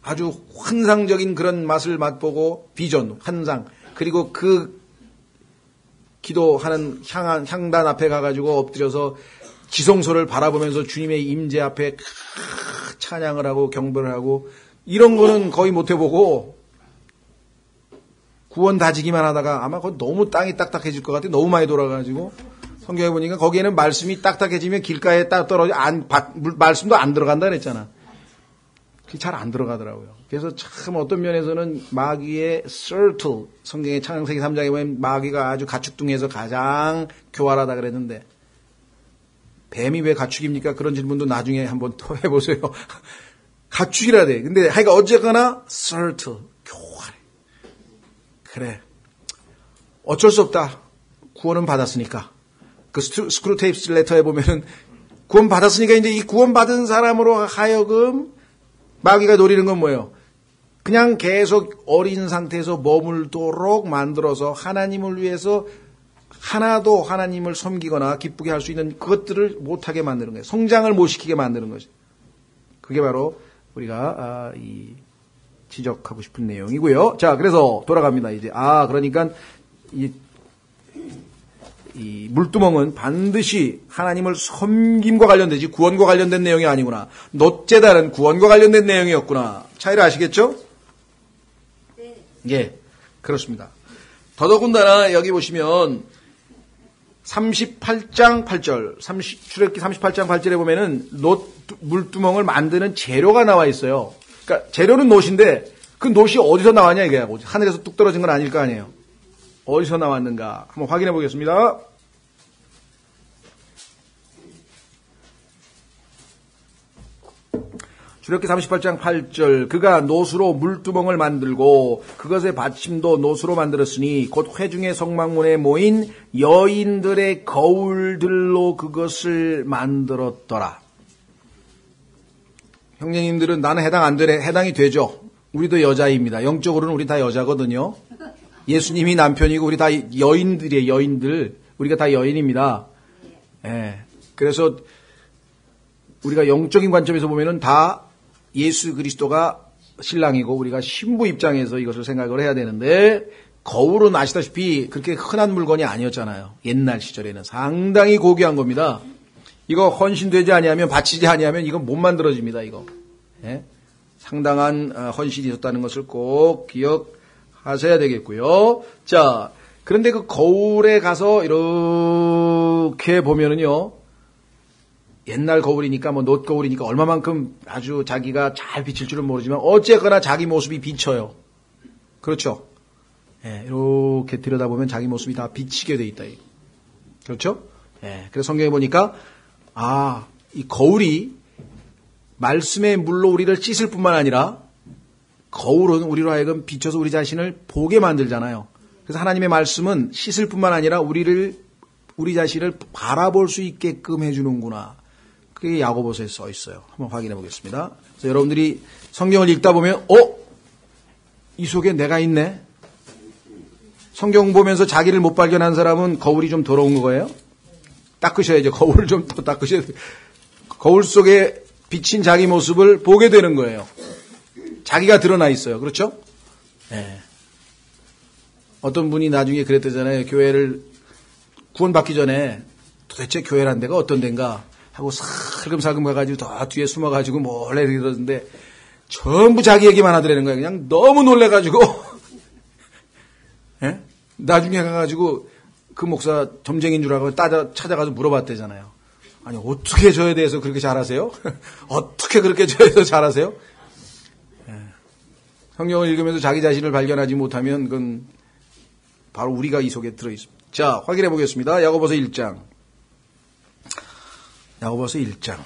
아주 환상적인 그런 맛을 맛보고 비전, 환상 그리고 그 기도하는 향단 앞에 가가지고 엎드려서 지성소를 바라보면서 주님의 임재 앞에 찬양을 하고 경배를 하고 이런 거는 거의 못 해보고 구원 다지기만 하다가 아마 그건 너무 땅이 딱딱해질 것 같아. 너무 많이 돌아가지고 성경에 보니까 거기에는 말씀이 딱딱해지면 길가에 딱 떨어져 말씀도 안 들어간다 그랬잖아. 그게 잘 안 들어가더라고요. 그래서 참 어떤 면에서는 마귀의 circle 성경의 창세기 3장에 보면 마귀가 아주 가축둥이에서 가장 교활하다 그랬는데 뱀이 왜 가축입니까? 그런 질문도 나중에 한번 또 해보세요. 가축이라 돼. 근데 하여간 어쨌거나 circle 교활해. 그래. 어쩔 수 없다. 구원은 받았으니까. 그 스크루테이프스 레터에 보면은 구원 받았으니까 이제 이 구원 받은 사람으로 하여금 마귀가 노리는 건 뭐예요? 그냥 계속 어린 상태에서 머물도록 만들어서 하나님을 위해서 하나도 하나님을 섬기거나 기쁘게 할 수 있는 그것들을 못하게 만드는 거예요. 성장을 못 시키게 만드는 거죠. 그게 바로 우리가 지적하고 싶은 내용이고요. 자, 그래서 돌아갑니다. 이제 그러니까 이 물두멍은 반드시 하나님을 섬김과 관련되지 구원과 관련된 내용이 아니구나. 놋제단은 구원과 관련된 내용이었구나. 차이를 아시겠죠? 네. 예, 그렇습니다. 더더군다나 여기 보시면 38장 8절, 출애굽기 38장 8절에 보면은 물두멍을 만드는 재료가 나와 있어요. 그러니까 재료는 놋인데 그 놋이 어디서 나왔냐 이게 하늘에서 뚝 떨어진 건 아닐 거 아니에요. 어디서 나왔는가 한번 확인해 보겠습니다. 출애굽기 38장 8절 그가 놋으로 물두멍을 만들고 그것의 받침도 놋으로 만들었으니 곧 회중의 성막문에 모인 여인들의 거울들로 그것을 만들었더라. 형제님들은 나는 해당 안 되네. 해당이 되죠. 우리도 여자입니다. 영적으로는 우리 다 여자거든요. 예수님이 남편이고 우리 다 여인들이에요. 여인들. 우리가 다 여인입니다. 예. 그래서 우리가 영적인 관점에서 보면은 다 예수 그리스도가 신랑이고 우리가 신부 입장에서 이것을 생각을 해야 되는데 거울은 아시다시피 그렇게 흔한 물건이 아니었잖아요. 옛날 시절에는 상당히 고귀한 겁니다. 이거 헌신되지 아니하면 바치지 아니하면 이건 못 만들어집니다. 이거. 예? 상당한 헌신이 있었다는 것을 꼭 기억하셔야 되겠고요. 자, 그런데 그 거울에 가서 이렇게 보면은요. 옛날 거울이니까 놋 거울이니까 얼마만큼 아주 자기가 잘 비칠 줄은 모르지만 어쨌거나 자기 모습이 비쳐요. 그렇죠? 예, 이렇게 들여다보면 자기 모습이 다 비치게 돼 있다. 그렇죠? 예, 그래서 성경에 보니까 이 거울이 말씀의 물로 우리를 씻을 뿐만 아니라 거울은 우리로 하여금 비춰서 우리 자신을 보게 만들잖아요. 그래서 하나님의 말씀은 씻을 뿐만 아니라 우리 자신을 바라볼 수 있게끔 해주는구나. 그게 야고보서에 써 있어요. 한번 확인해 보겠습니다. 그래서 여러분들이 성경을 읽다 보면 이 속에 내가 있네. 성경 보면서 자기를 못 발견한 사람은 거울이 좀 더러운 거예요. 닦으셔야죠. 거울을 좀 더 닦으셔야 돼요. 거울 속에 비친 자기 모습을 보게 되는 거예요. 자기가 드러나 있어요. 그렇죠? 네. 어떤 분이 나중에 그랬다잖아요. 교회를 구원받기 전에 도대체 교회란 데가 어떤 데인가 하고 살금살금 가가지고 더 뒤에 숨어가지고 몰래 이러는데 전부 자기 얘기만 하더라는 거예요. 그냥 너무 놀래가지고 네? 나중에 가가지고 그 목사 점쟁인 줄 알고 찾아가서 물어봤대잖아요. 아니 어떻게 저에 대해서 그렇게 잘하세요? 어떻게 그렇게 저에 대해서 잘하세요? 성경을 읽으면서 자기 자신을 발견하지 못하면 그건 바로 우리가 이 속에 들어있습니다. 자, 확인해 보겠습니다. 야고보서 1장. 야고보서 1장.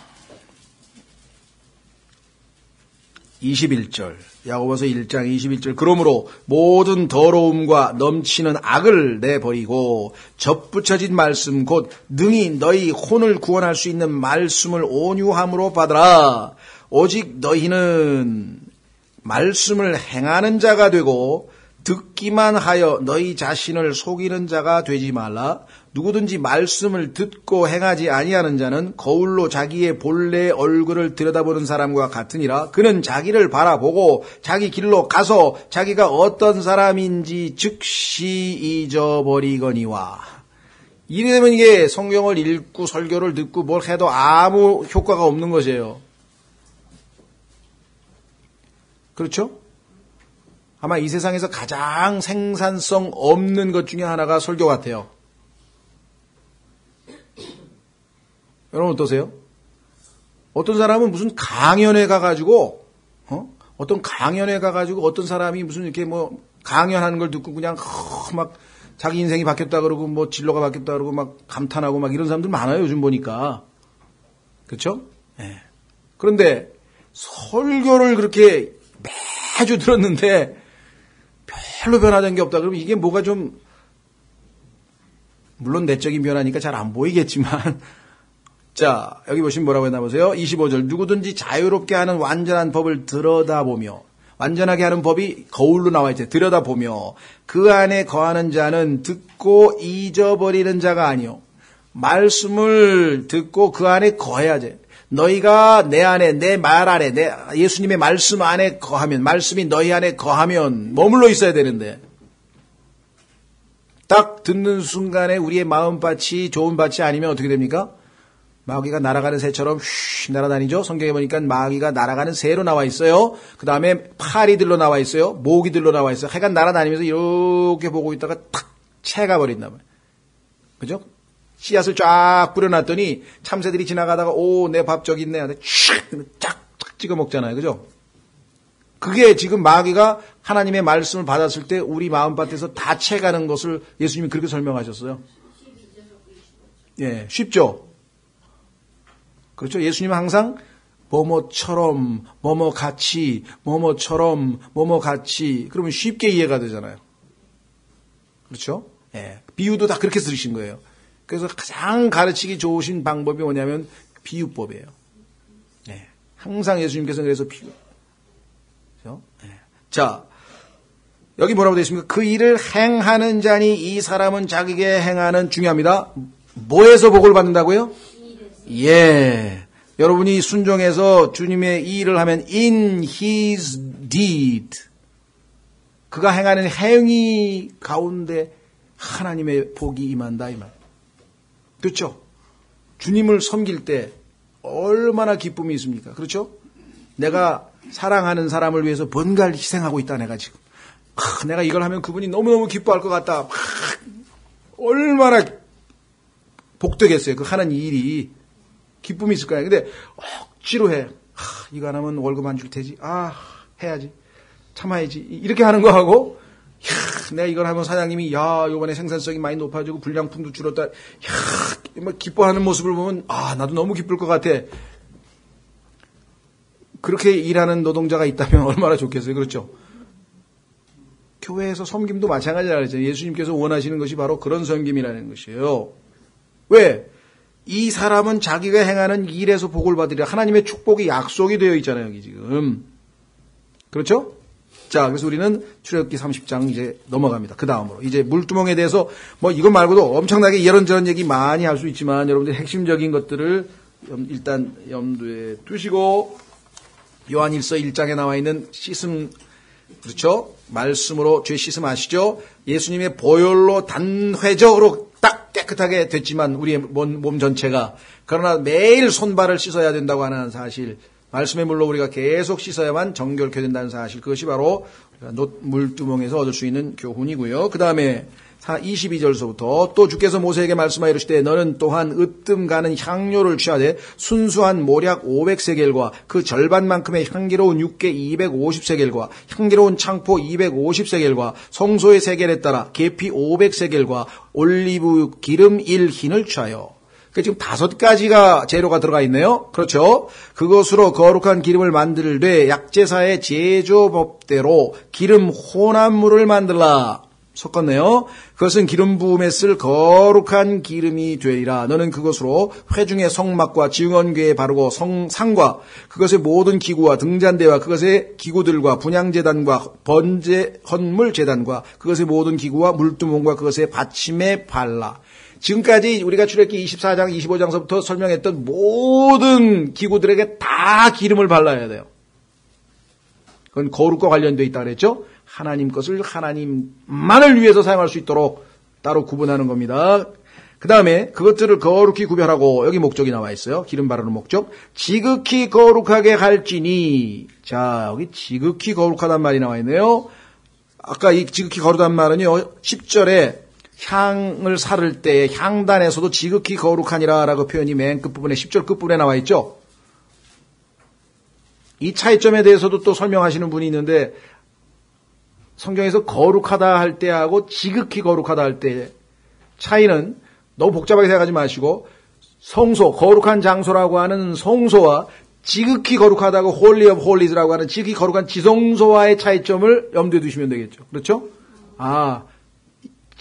21절. 야고보서 1장 21절. 그러므로 모든 더러움과 넘치는 악을 내버리고 접붙여진 말씀 곧 능히 너희 혼을 구원할 수 있는 말씀을 온유함으로 받으라. 오직 너희는 말씀을 행하는 자가 되고 듣기만 하여 너희 자신을 속이는 자가 되지 말라. 누구든지 말씀을 듣고 행하지 아니하는 자는 거울로 자기의 본래 얼굴을 들여다보는 사람과 같으니라. 그는 자기를 바라보고 자기 길로 가서 자기가 어떤 사람인지 즉시 잊어버리거니와. 이러면 이게 성경을 읽고 설교를 듣고 뭘 해도 아무 효과가 없는 것이에요. 그렇죠? 아마 이 세상에서 가장 생산성 없는 것 중에 하나가 설교 같아요. 여러분 어떠세요? 어떤 사람은 무슨 강연회 가가지고, 어떤 강연회 가가지고 어떤 사람이 무슨 이렇게 뭐 강연하는 걸 듣고 그냥 막 자기 인생이 바뀌었다 그러고 뭐 진로가 바뀌었다 그러고 막 감탄하고 막 이런 사람들 많아요. 요즘 보니까. 그렇죠? 네. 그런데 설교를 그렇게 매주 들었는데 별로 변화된 게 없다 그러면 이게 뭐가 좀 물론 내적인 변화니까 잘 안 보이겠지만 자, 여기 보시면 뭐라고 했나 보세요. 25절. 누구든지 자유롭게 하는 완전한 법을 들여다보며, 완전하게 하는 법이 거울로 나와 있죠. 들여다보며 그 안에 거하는 자는 듣고 잊어버리는 자가 아니요 말씀을 듣고 그 안에 거해야지. 너희가 내 안에, 내 말 안에, 내 예수님의 말씀 안에 거하면, 말씀이 너희 안에 거하면 머물러 있어야 되는데 딱 듣는 순간에 우리의 마음밭이 좋은 밭이 아니면 어떻게 됩니까? 마귀가 날아가는 새처럼 휘 날아다니죠. 성경에 보니까 마귀가 날아가는 새로 나와 있어요. 그 다음에 파리들로 나와 있어요. 모기들로 나와 있어요. 하여간 날아다니면서 이렇게 보고 있다가 탁 채가 버린단 말이에요. 그죠? 씨앗을 쫙 뿌려놨더니 참새들이 지나가다가 오, 내 밥 저기 있네 하는데 쫙 찍어 먹잖아요. 그죠? 그게 지금 마귀가 하나님의 말씀을 받았을 때 우리 마음밭에서 다 채가는 것을 예수님이 그렇게 설명하셨어요. 예, 쉽죠? 그렇죠? 예수님은 항상 뭐뭐처럼, 뭐뭐같이, 뭐뭐처럼, 뭐뭐같이 그러면 쉽게 이해가 되잖아요. 그렇죠? 예, 비유도 다 그렇게 쓰신 거예요. 그래서 가장 가르치기 좋으신 방법이 뭐냐면 비유법이에요. 예, 항상 예수님께서 그래서 비유. 그렇죠? 예. 자, 여기 뭐라고 되어 있습니까? 그 일을 행하는 자니 이 사람은 자기에게 행하는 중요합니다. 뭐에서 복을 받는다고요? 예. 여러분이 순종해서 주님의 이 일을 하면 in his deed. 그가 행하는 행위 가운데 하나님의 복이 임한다 이 말. 그렇죠? 주님을 섬길 때 얼마나 기쁨이 있습니까? 그렇죠? 내가 사랑하는 사람을 위해서 뭔가를 희생하고 있다 내가 지금. 내가 이걸 하면 그분이 너무너무 기뻐할 것 같다. 얼마나 복되겠어요. 그 하는 일이. 기쁨이 있을 거야. 근데 억지로 해. 이거 안 하면 월급 안 줄 테지. 해야지. 참아야지. 이렇게 하는 거하고 내가 이걸 하면 사장님이 요번에 생산성이 많이 높아지고 불량품도 줄었다. 막 기뻐하는 모습을 보면 나도 너무 기쁠 것 같아. 그렇게 일하는 노동자가 있다면 얼마나 좋겠어요. 그렇죠? 교회에서 섬김도 마찬가지라 그랬잖아요. 예수님께서 원하시는 것이 바로 그런 섬김이라는 것이에요. 왜? 이 사람은 자기가 행하는 일에서 복을 받으리라. 하나님의 축복이 약속이 되어 있잖아요, 여기 지금. 그렇죠? 자, 그래서 우리는 출애굽기 30장 이제 넘어갑니다. 그 다음으로. 이제 물두멍에 대해서 이거 말고도 엄청나게 이런저런 얘기 많이 할 수 있지만 여러분들 핵심적인 것들을 일단 염두에 두시고 요한일서 1장에 나와 있는 씻음, 그렇죠? 말씀으로 죄 씻음 아시죠? 예수님의 보혈로 단회적으로 딱 깨끗하게 됐지만 우리의 몸 전체가 그러나 매일 손발을 씻어야 된다고 하는 사실, 말씀의 물로 우리가 계속 씻어야만 정결케 된다는 사실, 그것이 바로 물두멍에서 얻을 수 있는 교훈이고요. 그 다음에 22절서부터 또 주께서 모세에게 말씀하여 이르시되 너는 또한 으뜸 가는 향료를 취하되 순수한 모략 500세겔과 그 절반만큼의 향기로운 육개 250세겔과 향기로운 창포 250세겔과 성소의 세겔에 따라 계피 500세겔과 올리브 기름 1흰을 취하여. 지금 5가지가 재료가 들어가 있네요. 그렇죠? 그것으로 거룩한 기름을 만들되 약제사의 제조법대로 기름 혼합물을 만들라. 섞었네요. 그것은 기름 부음에 쓸 거룩한 기름이 되리라. 너는 그것으로 회중의 성막과 증언궤에 바르고 상과 그것의 모든 기구와 등잔대와 그것의 기구들과 분향제단과 번제 헌물 제단과 그것의 모든 기구와 물두멍과 그것의 받침에 발라. 지금까지 우리가 출애굽기 24장, 25장서부터 설명했던 모든 기구들에게 다 기름을 발라야 돼요. 그건 거룩과 관련되어 있다 그랬죠? 하나님 것을 하나님만을 위해서 사용할 수 있도록 따로 구분하는 겁니다. 그 다음에 그것들을 거룩히 구별하고, 여기 목적이 나와 있어요. 기름 바르는 목적. 지극히 거룩하게 할지니. 자, 여기 지극히 거룩하단 말이 나와 있네요. 아까 이 지극히 거룩한 말은요, 10절에 향을 사를 때 향단에서도 지극히 거룩하니라 라고 표현이 맨 끝부분에 10절 끝부분에 나와 있죠. 이 차이점에 대해서도 또 설명하시는 분이 있는데, 성경에서 거룩하다 할 때하고 지극히 거룩하다 할 때 차이는 너무 복잡하게 생각하지 마시고, 성소, 거룩한 장소라고 하는 성소와 지극히 거룩하다고 홀리 오브 홀리즈라고 하는 지극히 거룩한 지성소와의 차이점을 염두에 두시면 되겠죠. 그렇죠?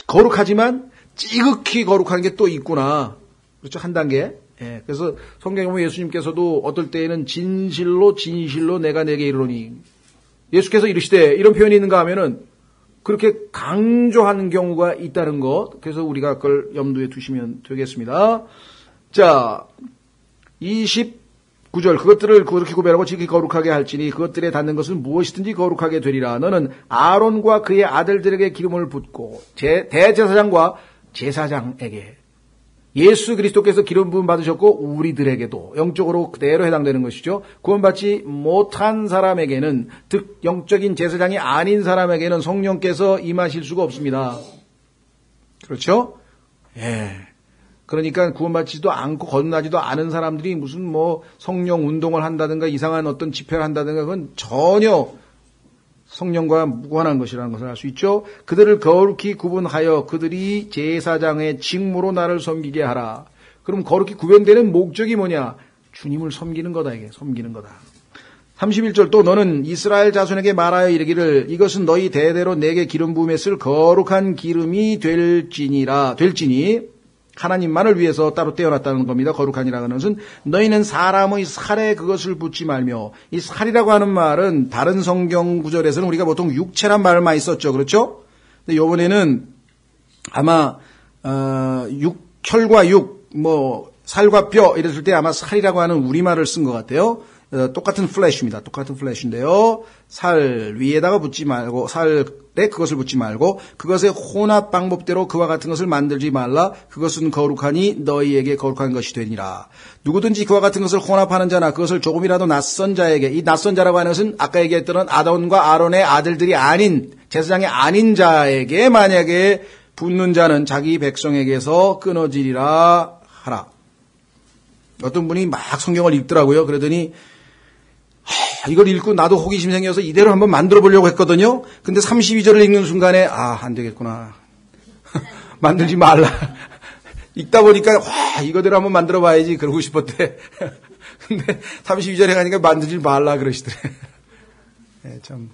거룩하지만 지극히 거룩한 게 또 있구나. 그렇죠? 한 단계. 예, 그래서 성경에 보면 예수님께서도 어떨 때에는 진실로 내가 내게 이르노니, 예수께서 이르시되, 이런 표현이 있는가 하면은 그렇게 강조하는 경우가 있다는 것. 그래서 우리가 그걸 염두에 두시면 되겠습니다. 자, 29절. 그것들을 그렇게 구별하고 지극히 거룩하게 할지니 그것들에 닿는 것은 무엇이든지 거룩하게 되리라. 너는 아론과 그의 아들들에게 기름을 붓고 대제사장과 제사장에게, 예수 그리스도께서 기름 부음 받으셨고 우리들에게도 영적으로 그대로 해당되는 것이죠. 구원받지 못한 사람에게는, 즉 영적인 제사장이 아닌 사람에게는 성령께서 임하실 수가 없습니다. 그렇죠? 예. 그러니까 구원받지도 않고 거듭나지도 않은 사람들이 무슨 뭐 성령 운동을 한다든가 이상한 어떤 집회를 한다든가 그건 전혀 성령과 무관한 것이라는 것을 알 수 있죠. 그들을 거룩히 구분하여 그들이 제사장의 직무로 나를 섬기게 하라. 그럼 거룩히 구별되는 목적이 뭐냐? 주님을 섬기는 거다. 이게 섬기는 거다. 31절 또 너는 이스라엘 자손에게 말하여 이르기를 이것은 너희 대대로 내게 기름 부음에 쓸 거룩한 기름이 될지니 하나님만을 위해서 따로 떼어놨다는 겁니다. 거룩한이라는 것은 너희는 사람의 살에 그것을 붓지 말며, 이 살이라고 하는 말은 다른 성경 구절에서는 우리가 보통 육체란 말을 많이 썼죠. 그렇죠? 근데 이번에는 아마 혈과 육, 살과 뼈 이랬을 때 아마 살이라고 하는 우리말을 쓴 것 같아요. 똑같은 플래시입니다. 똑같은 플래시인데요. 살 위에다가 붓지 말고, 살에 그것을 붓지 말고, 그것의 혼합 방법대로 그와 같은 것을 만들지 말라. 그것은 거룩하니 너희에게 거룩한 것이 되니라. 누구든지 그와 같은 것을 혼합하는 자나 그것을 조금이라도 낯선 자에게, 이 낯선 자라고 하는 것은 아까 얘기했던 아론과 아론의 아들들이 아닌, 제사장이 아닌 자에게 만약에 붓는 자는 자기 백성에게서 끊어지리라 하라. 어떤 분이 막 성경을 읽더라고요. 그러더니 이걸 읽고 나도 호기심 생겨서 이대로 한번 만들어 보려고 했거든요. 근데 32절을 읽는 순간에 안 되겠구나. 만들지 말라. 읽다 보니까 이거대로 한번 만들어 봐야지 그러고 싶었대. 근데 32절에 가니까 만들지 말라 그러시더래. 네, 참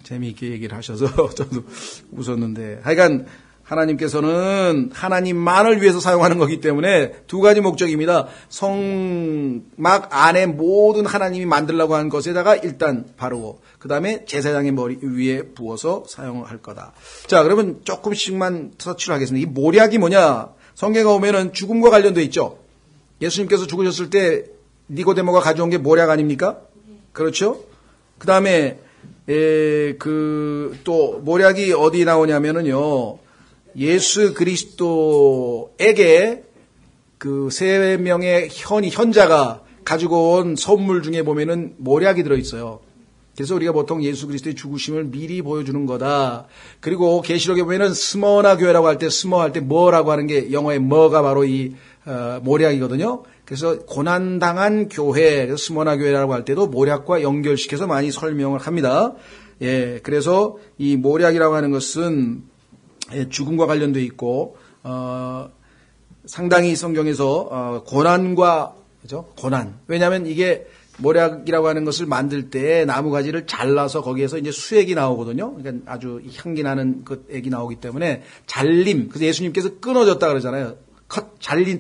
재미있게 얘기를 하셔서 저도 웃었는데, 하여간 하나님께서는 하나님만을 위해서 사용하는 거기 때문에 두 가지 목적입니다. 성막 안에 모든 하나님이 만들려고 한 것에다가 일단 바르고, 그 다음에 제사장의 머리 위에 부어서 사용할 거다. 자, 그러면 조금씩만 터치를 하겠습니다. 이 모략이 뭐냐? 성경에 오면은 죽음과 관련돼 있죠. 예수님께서 죽으셨을 때 니고데모가 가져온 게 모략 아닙니까? 그렇죠? 그 다음에 또 모략이 어디 나오냐면은요, 예수 그리스도에게 그 세 명의 현자가 가지고 온 선물 중에 보면은 모략이 들어있어요. 그래서 우리가 보통 예수 그리스도의 죽으심을 미리 보여주는 거다. 그리고 계시록에 보면은 스머나 교회라고 할 때, 스머 할 때 뭐라고 하는 게 영어의 뭐가 바로 이 모략이거든요. 그래서 고난당한 교회, 그래서 스머나 교회라고 할 때도 모략과 연결시켜서 많이 설명을 합니다. 예, 그래서 이 모략이라고 하는 것은 죽음과 관련돼 있고, 상당히 성경에서 고난과, 그죠? 고난. 왜냐하면 이게 모략이라고 하는 것을 만들 때 나무 가지를 잘라서 거기에서 이제 수액이 나오거든요. 그러니까 아주 향기 나는 그 액이 나오기 때문에 잘림. 그래서 예수님께서 끊어졌다 그러잖아요.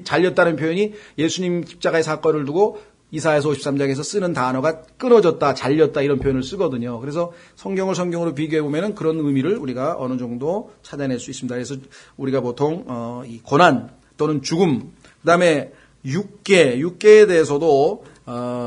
잘렸다는 표현이 예수님 십자가의 사건을 두고 이사야서 53장에서 쓰는 단어가 끊어졌다, 잘렸다 이런 표현을 쓰거든요. 그래서 성경으로 비교해 보면은 그런 의미를 우리가 어느 정도 찾아낼 수 있습니다. 그래서 우리가 보통 이 고난 또는 죽음, 그다음에 육계에 대해서도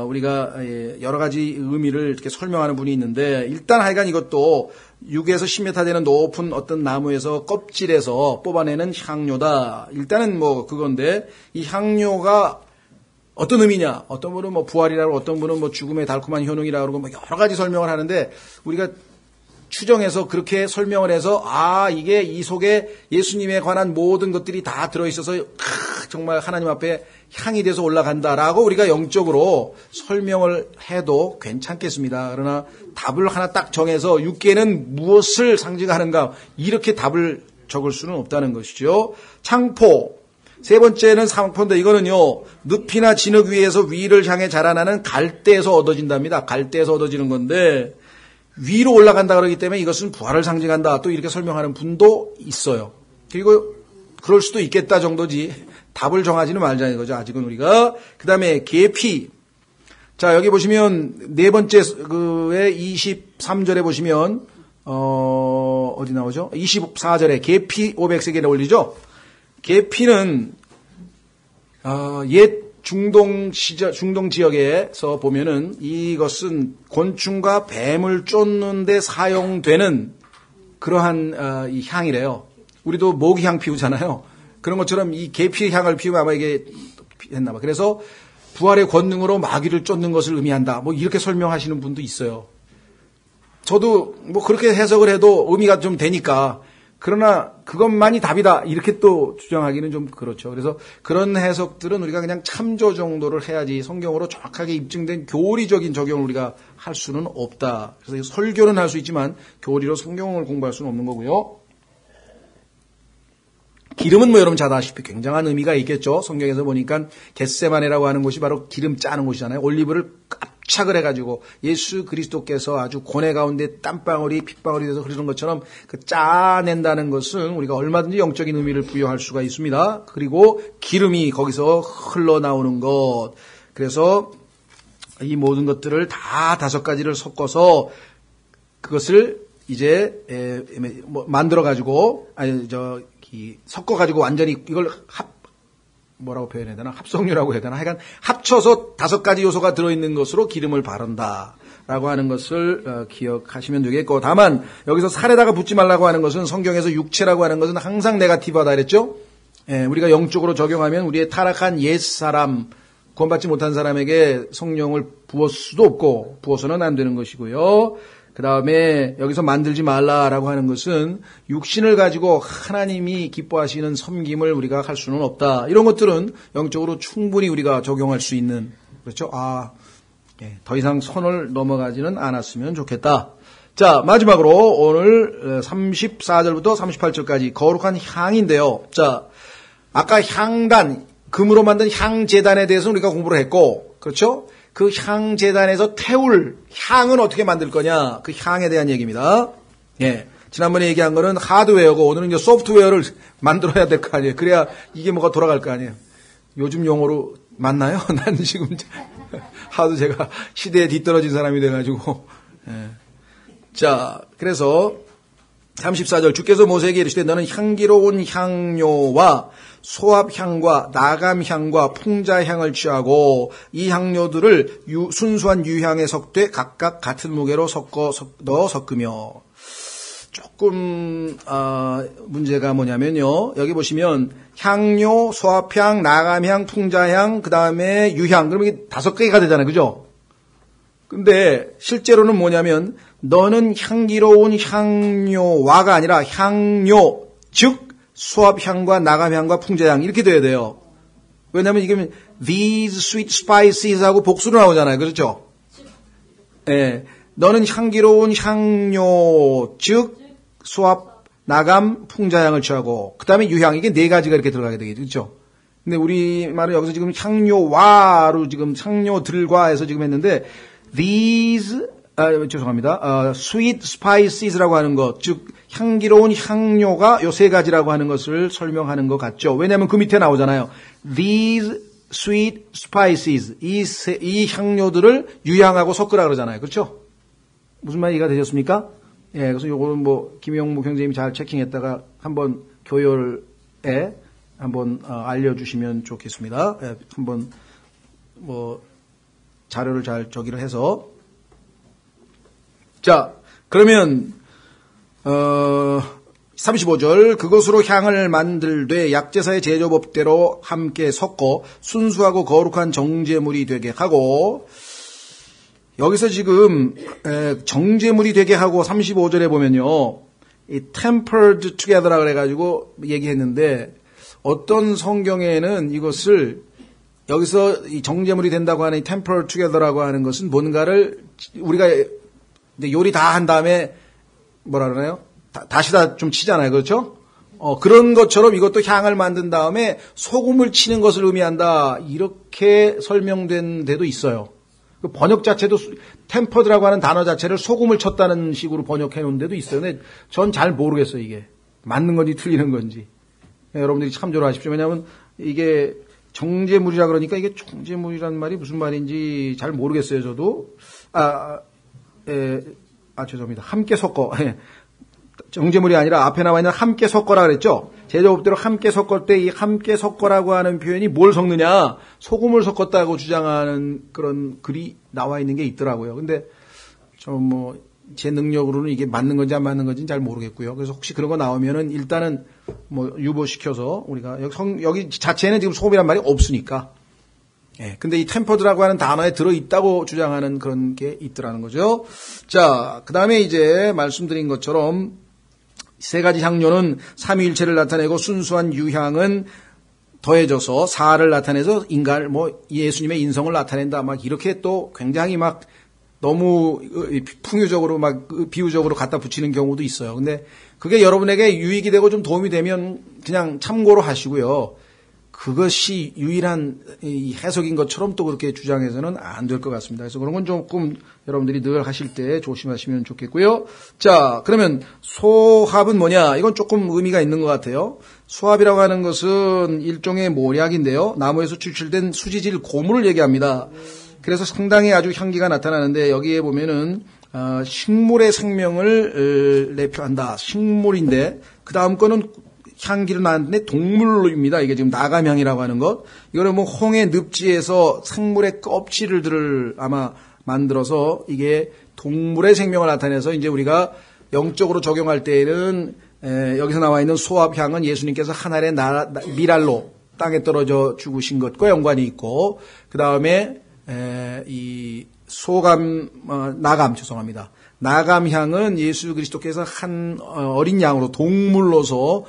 우리가 여러 가지 의미를 이렇게 설명하는 분이 있는데, 일단 하여간 이것도 6에서 10m 되는 높은 어떤 나무에서 껍질에서 뽑아내는 향료다. 일단은 뭐 그건데, 이 향료가 어떤 의미냐? 어떤 분은 뭐 부활이라고, 어떤 분은 뭐 죽음의 달콤한 효능이라고 그러고 뭐 여러 가지 설명을 하는데, 우리가 추정해서 그렇게 설명을 해서 이게 이 속에 예수님에 관한 모든 것들이 다 들어있어서 정말 하나님 앞에 향이 돼서 올라간다라고 우리가 영적으로 설명을 해도 괜찮겠습니다. 그러나 답을 하나 딱 정해서 육계는 무엇을 상징하는가 이렇게 답을 적을 수는 없다는 것이죠. 창포. 세 번째는 상포인데, 이거는요, 늪이나 진흙 위에서 위를 향해 자라나는 갈대에서 얻어진답니다. 갈대에서 얻어지는 건데, 위로 올라간다 그러기 때문에 이것은 부활을 상징한다. 또 이렇게 설명하는 분도 있어요. 그리고 그럴 수도 있겠다 정도지 답을 정하지는 말자 이거죠. 아직은 우리가. 그 다음에 계피. 자, 여기 보시면 네 번째 그의 23절에 보시면 어디 나오죠? 24절에 계피 500세겔에 올리죠. 계피는 옛 중동 지역에서 보면은 이것은 곤충과 뱀을 쫓는 데 사용되는 그러한 이 향이래요. 우리도 모기향 피우잖아요. 그런 것처럼 이 계피 향을 피우면 아마 이게 했나 봐. 그래서 부활의 권능으로 마귀를 쫓는 것을 의미한다. 뭐 이렇게 설명하시는 분도 있어요. 저도 뭐 그렇게 해석을 해도 의미가 좀 되니까. 그러나 그것만이 답이다. 이렇게 또 주장하기는 좀 그렇죠. 그래서 그런 해석들은 우리가 그냥 참조 정도를 해야지 성경으로 정확하게 입증된 교리적인 적용을 우리가 할 수는 없다. 그래서 설교는 할 수 있지만 교리로 성경을 공부할 수는 없는 거고요. 기름은 뭐 여러분 잘 아시다시피 굉장한 의미가 있겠죠. 성경에서 보니까 겟세마네라고 하는 곳이 바로 기름 짜는 곳이잖아요. 올리브를 깝착을 해가지고 예수 그리스도께서 아주 고뇌 가운데 땀방울이 핏방울이 돼서 흐르는 것처럼 그 짜낸다는 것은 우리가 얼마든지 영적인 의미를 부여할 수가 있습니다. 그리고 기름이 거기서 흘러나오는 것. 그래서 이 모든 것들을 다 5가지를 섞어서 그것을 이제 만들어가지고 섞어가지고 완전히 이걸 뭐라고 표현해야 되나? 합성유라고 해야 되나? 하여간 합쳐서 5가지 요소가 들어있는 것으로 기름을 바른다. 라고 하는 것을 기억하시면 되겠고. 다만, 여기서 살에다가 붓지 말라고 하는 것은 성경에서 육체라고 하는 것은 항상 네거티브하다 그랬죠? 예, 우리가 영적으로 적용하면 우리의 타락한 옛사람, 구원받지 못한 사람에게 성령을 부을 수도 없고, 부어서는 안 되는 것이고요. 그 다음에 여기서 만들지 말라라고 하는 것은 육신을 가지고 하나님이 기뻐하시는 섬김을 우리가 할 수는 없다. 이런 것들은 영적으로 충분히 우리가 적용할 수 있는, 그렇죠? 더 이상 선을 넘어가지는 않았으면 좋겠다. 자, 마지막으로 오늘 34절부터 38절까지 거룩한 향인데요. 자, 아까 향단, 금으로 만든 향재단에 대해서 우리가 공부를 했고, 그렇죠? 그 향재단에서 태울 향은 어떻게 만들 거냐? 그 향에 대한 얘기입니다. 예. 지난번에 얘기한 거는 하드웨어고 오늘은 이제 소프트웨어를 만들어야 될 거 아니에요. 그래야 이게 뭐가 돌아갈 거 아니에요. 요즘 용어로 맞나요? 난 지금 하도 제가 시대에 뒤떨어진 사람이 돼가지고. 예. 자, 그래서 34절 주께서 모세에게 이르시되 너는 향기로운 향료와 소합향과 나감향과 풍자향을 취하고 이 향료들을 순수한 유향에 섞되 각각 같은 무게로 넣어 섞으며. 조금 문제가 뭐냐면요. 여기 보시면 향료, 소합향, 나감향, 풍자향, 그 다음에 유향. 그러면 이게 5개가 되잖아요. 그죠? 근데 실제로는 뭐냐면 너는 향기로운 향료와가 아니라 향료, 즉 소합향과 나감향과 풍자향 이렇게 돼야 돼요. 왜냐하면 이게 these sweet spices 하고 복수로 나오잖아요. 그렇죠? 예, 너는 향기로운 향료, 즉 소합, 나감, 풍자향을 취하고 그 다음에 유향 이게 4가지가 이렇게 들어가게 되겠죠. 그렇죠? 근데 우리말은 여기서 지금 향료와로 지금 향료들과 해서 지금 했는데 these 죄송합니다. sweet spices라고 하는 것, 즉 향기로운 향료가 요 3가지라고 하는 것을 설명하는 것 같죠. 왜냐하면 그 밑에 나오잖아요. These sweet spices, 이 향료들을 유향하고 섞으라 그러잖아요. 그렇죠? 무슨 말이 이해가 되셨습니까? 예, 그래서 요거는 뭐 김영무 형제님이 잘 체킹했다가 한번 교열에 한번 알려주시면 좋겠습니다. 예, 한번 뭐 자료를 잘 저기를 해서. 자, 그러면 35절 그것으로 향을 만들되 약제사의 제조법대로 함께 섞어 순수하고 거룩한 정제물이 되게 하고. 여기서 지금 정제물이 되게 하고 35절에 보면요. 이 tempered together라 그래가지고 얘기했는데 어떤 성경에는 이것을 여기서 이 정제물이 된다고 하는 이 tempered together라고 하는 것은 뭔가를 우리가 요리 다 한 다음에 뭐라 그러나요? 다시 다 좀 치잖아요. 그렇죠? 그런 것처럼 이것도 향을 만든 다음에 소금을 치는 것을 의미한다. 이렇게 설명된 데도 있어요. 그 번역 자체도 템퍼드라고 하는 단어 자체를 소금을 쳤다는 식으로 번역해 놓은 데도 있어요. 근데 전 잘 모르겠어요. 이게 맞는 건지 틀리는 건지. 여러분들이 참조를 하십시오. 왜냐하면 이게 정제물이라 그러니까 이게 정제물이란 말이 무슨 말인지 잘 모르겠어요. 저도. 죄송합니다. 함께 섞어. 정제물이 아니라 앞에 나와 있는 함께 섞어라 그랬죠? 제조법대로 함께 섞을 때 이 함께 섞어라고 하는 표현이 뭘 섞느냐? 소금을 섞었다고 주장하는 그런 글이 나와 있는 게 있더라고요. 근데 제 능력으로는 이게 맞는 건지 안 맞는 건지는 잘 모르겠고요. 그래서 혹시 그런 거 나오면은 일단은 유보시켜서 우리가 여기 자체에는 지금 소금이란 말이 없으니까. 예. 근데 이 템퍼드라고 하는 단어에 들어있다고 주장하는 그런 게 있더라는 거죠. 자, 그 다음에 이제 말씀드린 것처럼 세 가지 향료는 삼위일체를 나타내고 순수한 유향은 더해져서 사를 나타내서 예수님의 인성을 나타낸다. 막 이렇게 또 굉장히 막 너무 풍유적으로 막 비유적으로 갖다 붙이는 경우도 있어요. 근데 그게 여러분에게 유익이 되고 좀 도움이 되면 그냥 참고로 하시고요. 그것이 유일한 해석인 것처럼 또 그렇게 주장해서는 안 될 것 같습니다. 그래서 그런 건 조금 여러분들이 늘 하실 때 조심하시면 좋겠고요. 자, 그러면 소합은 뭐냐? 이건 조금 의미가 있는 것 같아요. 소합이라고 하는 것은 일종의 모략인데요. 나무에서 추출된 수지질 고물을 얘기합니다. 그래서 상당히 아주 향기가 나타나는데 여기에 보면은 식물의 생명을 내표한다. 식물인데 그 다음 거는 향기로 나왔는데 동물입니다. 이게 지금 나감향이라고 하는 것. 이거는 홍의 늪지에서 생물의 껍질을 아마 만들어서 이게 동물의 생명을 나타내서 이제 우리가 영적으로 적용할 때에는 여기서 나와 있는 소합향은 예수님께서 하늘의 미랄로 땅에 떨어져 죽으신 것과 연관이 있고 그 다음에 이 나감향은 예수 그리스도께서 한 어린 양으로 동물로서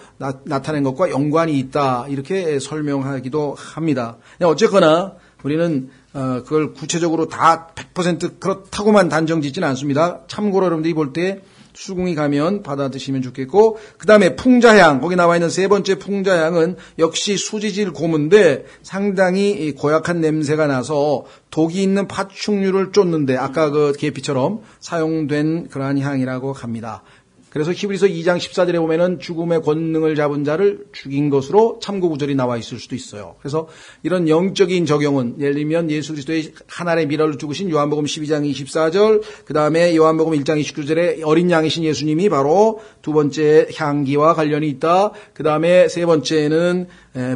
나타낸 것과 연관이 있다. 이렇게 설명하기도 합니다. 어쨌거나 우리는 그걸 구체적으로 다 100% 그렇다고만 단정 짓지는 않습니다. 참고로 여러분들이 볼 때 수궁이 가면 받아 드시면 좋겠고 그 다음에 풍자향 거기 나와 있는 세 번째 풍자향은 역시 수지질 고무인데 상당히 고약한 냄새가 나서 독이 있는 파충류를 쫓는데 아까 그 계피처럼 사용된 그러한 향이라고 합니다. 그래서 히브리서 2장 14절에 보면은 죽음의 권능을 잡은 자를 죽인 것으로 참고 구절이 나와 있을 수도 있어요. 그래서 이런 영적인 적용은 예를 들면 예수 그리스도의 하늘의 미랄로 죽으신 요한복음 12장 24절 그 다음에 요한복음 1장 29절에 어린 양이신 예수님이 바로 두 번째 향기와 관련이 있다. 그 다음에 세 번째는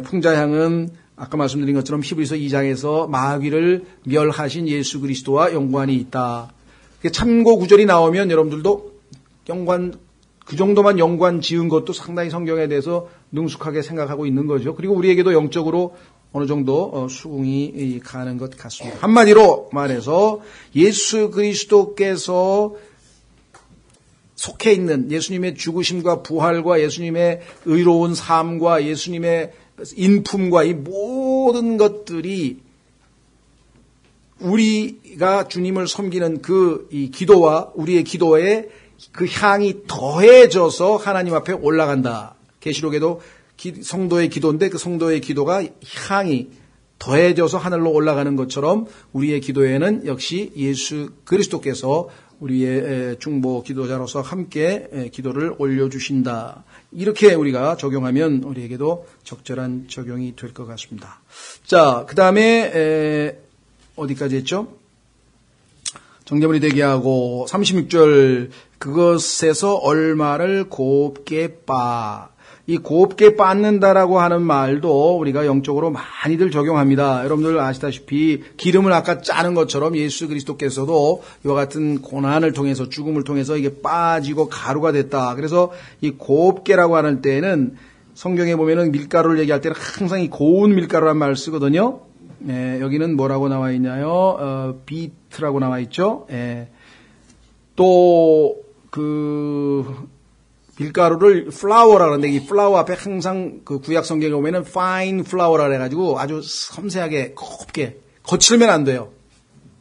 풍자향은 아까 말씀드린 것처럼 히브리서 2장에서 마귀를 멸하신 예수 그리스도와 연관이 있다. 참고 구절이 나오면 여러분들도 그 정도만 연관 지은 것도 상당히 성경에 대해서 능숙하게 생각하고 있는 거죠. 그리고 우리에게도 영적으로 어느 정도 수긍이 가는 것 같습니다. 한마디로 말해서 예수 그리스도께서 속해 있는 예수님의 죽으심과 부활과 예수님의 의로운 삶과 예수님의 인품과 이 모든 것들이 우리가 주님을 섬기는 이 기도와 우리의 기도에 그 향이 더해져서 하나님 앞에 올라간다. 계시록에도 성도의 기도인데 그 성도의 기도가 향이 더해져서 하늘로 올라가는 것처럼 우리의 기도에는 역시 예수 그리스도께서 우리의 중보 기도자로서 함께 기도를 올려주신다. 이렇게 우리가 적용하면 우리에게도 적절한 적용이 될 것 같습니다. 자, 그 다음에 어디까지 했죠? 정제물이 되게 하고 36절 그것에서 얼마를 곱게 이 곱게 빻는다라고 하는 말도 우리가 영적으로 많이들 적용합니다. 여러분들 아시다시피 기름을 아까 짜는 것처럼 예수 그리스도께서도 이와 같은 고난을 통해서 죽음을 통해서 이게 빠지고 가루가 됐다. 그래서 이 곱게라고 하는 때에는 성경에 보면은 밀가루를 얘기할 때는 항상 이 고운 밀가루란 말을 쓰거든요. 여기는 뭐라고 나와 있나요? 비트라고 나와 있죠. 또 밀가루를 플라워라 그러는데 이 플라워 앞에 항상 그 구약 성경에 보면은 fine flour라 해가지고 아주 섬세하게 곱게 거칠면 안 돼요.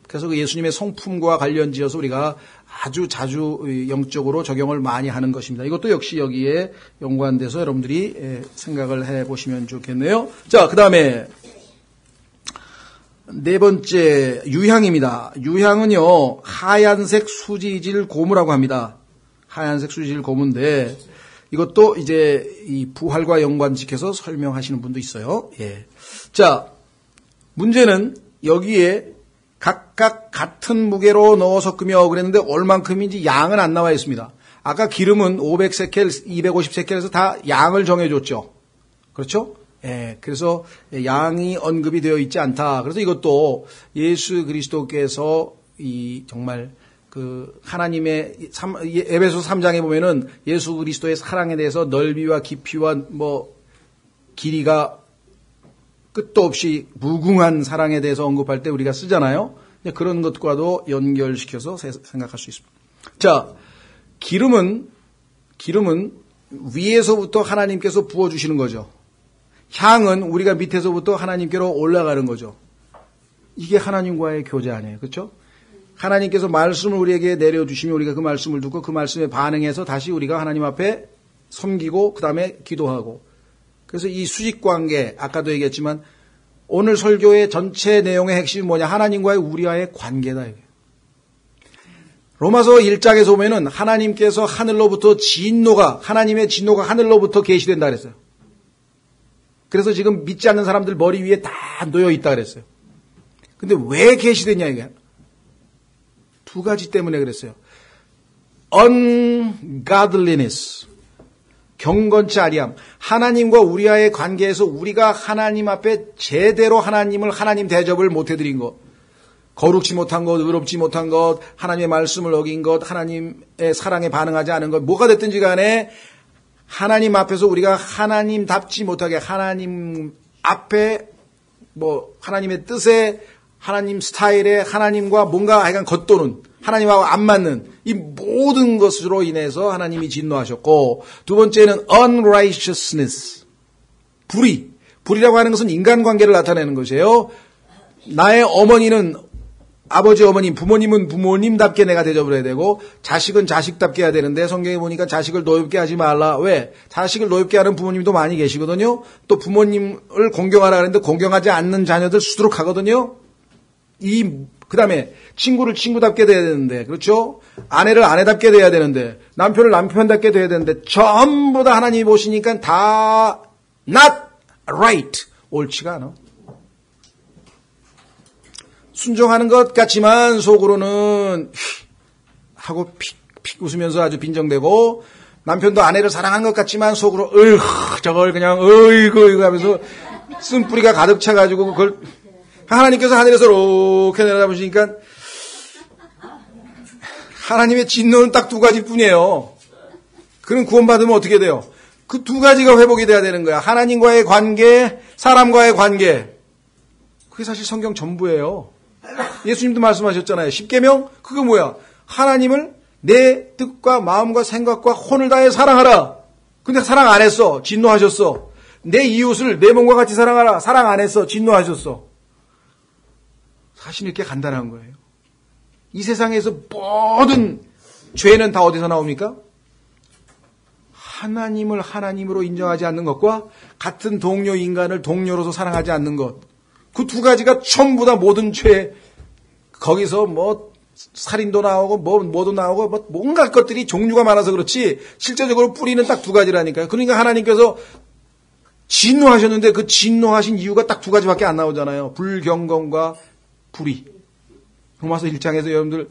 그래서 그 예수님의 성품과 관련지어서 우리가 아주 자주 영적으로 적용을 많이 하는 것입니다. 이것도 역시 여기에 연관돼서 여러분들이 생각을 해보시면 좋겠네요. 자, 그 다음에 네 번째 유향입니다. 유향은요 하얀색 수지질 고무라고 합니다. 하얀색 수지질 고무인데 이것도 이제 이 부활과 연관지켜서 설명하시는 분도 있어요. 예. 자, 문제는 여기에 각각 같은 무게로 넣어 섞으며 그랬는데 얼만큼인지 양은 안 나와 있습니다. 아까 기름은 500세켈, 250세켈에서 다 양을 정해줬죠. 그렇죠? 예, 그래서 양이 언급이 되어 있지 않다. 그래서 이것도 예수 그리스도께서 이 정말 그 하나님의 에베소 3장에 보면은 예수 그리스도의 사랑에 대해서 넓이와 깊이와 뭐 길이가 끝도 없이 무궁한 사랑에 대해서 언급할 때 우리가 쓰잖아요. 그런 것과도 연결시켜서 생각할 수 있습니다. 자, 기름은 위에서부터 하나님께서 부어주시는 거죠. 향은 우리가 밑에서부터 하나님께로 올라가는 거죠. 이게 하나님과의 교제 아니에요. 그렇죠? 하나님께서 말씀을 우리에게 내려주시면 우리가 그 말씀을 듣고 그 말씀에 반응해서 다시 우리가 하나님 앞에 섬기고 그 다음에 기도하고. 그래서 이 수직관계, 아까도 얘기했지만 오늘 설교의 전체 내용의 핵심이 뭐냐? 하나님과의 우리와의 관계다. 이게. 로마서 1장에서 보면은 하나님께서 하늘로부터 하나님의 진노가 하늘로부터 계시된다 그랬어요. 그래서 지금 믿지 않는 사람들 머리 위에 다 놓여 있다 그랬어요. 근데 왜 계시됐냐 이게? 두 가지 때문에 그랬어요. ungodliness, 경건치 아니함. 하나님과 우리와의 관계에서 우리가 하나님 앞에 제대로 하나님 대접을 못 해드린 것, 거룩지 못한 것, 의롭지 못한 것, 하나님의 말씀을 어긴 것, 하나님의 사랑에 반응하지 않은 것, 뭐가 됐든지 간에 하나님 앞에서 우리가 하나님답지 못하게 하나님 앞에 뭐 하나님의 뜻에 하나님 스타일에 하나님과 뭔가 하여간 겉도는 하나님하고 안 맞는 이 모든 것으로 인해서 하나님이 진노하셨고, 두 번째는 unrighteousness, 불이라고 하는 것은 인간관계를 나타내는 것이에요. 나의 어머니는 아버지, 어머님, 부모님은 부모님답게 내가 대접을 해야 되고 자식은 자식답게 해야 되는데 성경에 보니까 자식을 노엽게 하지 말라. 왜? 자식을 노엽게 하는 부모님도 많이 계시거든요. 또 부모님을 공경하라 그랬는데 공경하지 않는 자녀들 수두룩하거든요. 그 다음에 친구를 친구답게 돼야 되는데, 그렇죠? 아내를 아내답게 돼야 되는데, 남편을 남편답게 돼야 되는데, 전부 다 하나님이 보시니까 다 not right, 옳지가 않아. 순종하는 것 같지만 속으로는 하고 픽 웃으면서 아주 빈정대고, 남편도 아내를 사랑한 것 같지만 속으로 저걸 그냥 이거 하면서 쓴뿌리가 가득 차가지고 그걸 하나님께서 하늘에서 이렇게 내려다보시니까 하나님의 진노는 딱 두 가지뿐이에요. 그럼 구원받으면 어떻게 돼요? 그 두 가지가 회복이 돼야 되는 거야. 하나님과의 관계, 사람과의 관계. 그게 사실 성경 전부예요. 예수님도 말씀하셨잖아요. 십계명? 그거 뭐야? 하나님을 내 뜻과 마음과 생각과 혼을 다해 사랑하라. 근데 사랑 안 했어. 진노하셨어. 내 이웃을 내 몸과 같이 사랑하라. 사랑 안 했어. 진노하셨어. 사실 이렇게 간단한 거예요. 이 세상에서 모든 죄는 다 어디서 나옵니까? 하나님을 하나님으로 인정하지 않는 것과 같은 동료 인간을 동료로서 사랑하지 않는 것. 그 두 가지가 전부 다 모든 죄, 거기서 뭐 살인도 나오고 뭐도 나오고 뭐 뭔가 것들이 종류가 많아서 그렇지 실제적으로 뿌리는 딱 두 가지라니까요. 그러니까 하나님께서 진노하셨는데 그 진노하신 이유가 딱 두 가지밖에 안 나오잖아요. 불경건과 불의. 로마서 1장에서 여러분들,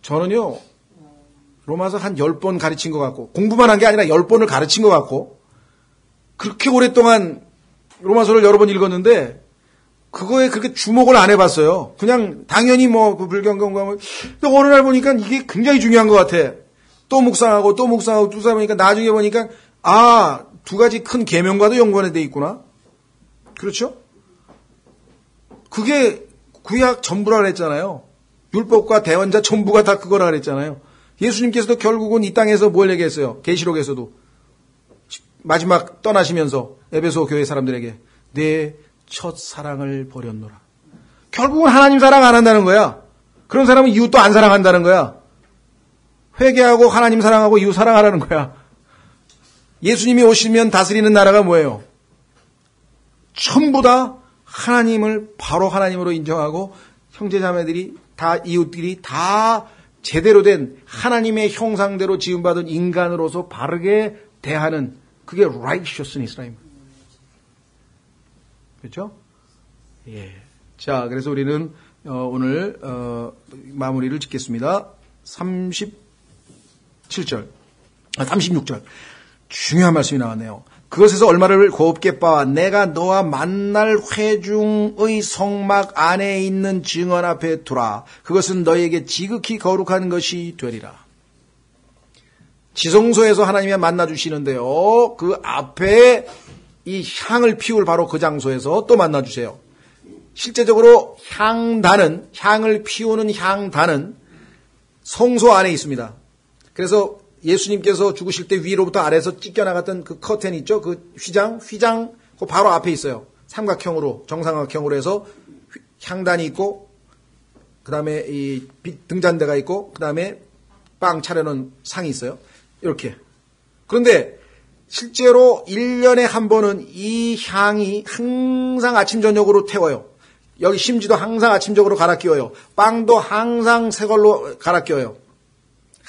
저는요 로마서 한 10번 가르친 것 같고, 공부만 한 게 아니라 10번을 가르친 것 같고, 그렇게 오랫동안 로마서를 여러 번 읽었는데 그거에 그렇게 주목을 안 해봤어요. 그냥 당연히 뭐 그 불경건과 뭐. 근데 어느 날 보니까 이게 굉장히 중요한 것 같아. 또 묵상하고 또 보니까 나중에 보니까 두 가지 큰 계명과도 연관이 돼 있구나. 그렇죠? 그게 구약 전부라 그랬잖아요. 율법과 대언자 전부가 다 그거라 그랬잖아요. 예수님께서도 결국은 이 땅에서 뭘 얘기했어요? 계시록에서도 마지막 떠나시면서 에베소 교회 사람들에게 내 첫 사랑을 버렸노라. 결국은 하나님 사랑 안 한다는 거야. 그런 사람은 이웃도 안 사랑한다는 거야. 회개하고 하나님 사랑하고 이웃 사랑하라는 거야. 예수님이 오시면 다스리는 나라가 뭐예요? 전부 다 하나님을 바로 하나님으로 인정하고 형제자매들이 다 이웃들이 다 제대로 된 하나님의 형상대로 지음받은 인간으로서 바르게 대하는 그게 righteousness라는 거예요. 그렇죠? 예. 자, 그래서 우리는 오늘 마무리를 짓겠습니다. 36절. 중요한 말씀이 나왔네요. 그것에서 얼마를 곱게 봐 내가 너와 만날 회중의 성막 안에 있는 증언 앞에 두라. 그것은 너에게 지극히 거룩한 것이 되리라. 지성소에서 하나님이 만나주시는데요. 그 앞에 이 향을 피울 바로 그 장소에서 또 만나주세요. 실제적으로 향을 피우는 향단은 성소 안에 있습니다. 그래서 예수님께서 죽으실 때 위로부터 아래에서 찢겨나갔던 그 커튼 있죠? 그 휘장 그 바로 앞에 있어요. 삼각형으로, 정삼각형으로 해서 향단이 있고, 그 다음에 이 등잔대가 있고, 그 다음에 빵 차려놓은 상이 있어요. 이렇게. 그런데 실제로 1년에 한 번은 이 향이 항상 아침, 저녁으로 태워요. 여기 심지도 항상 아침, 저녁으로 갈아 끼워요. 빵도 항상 새 걸로 갈아 끼워요.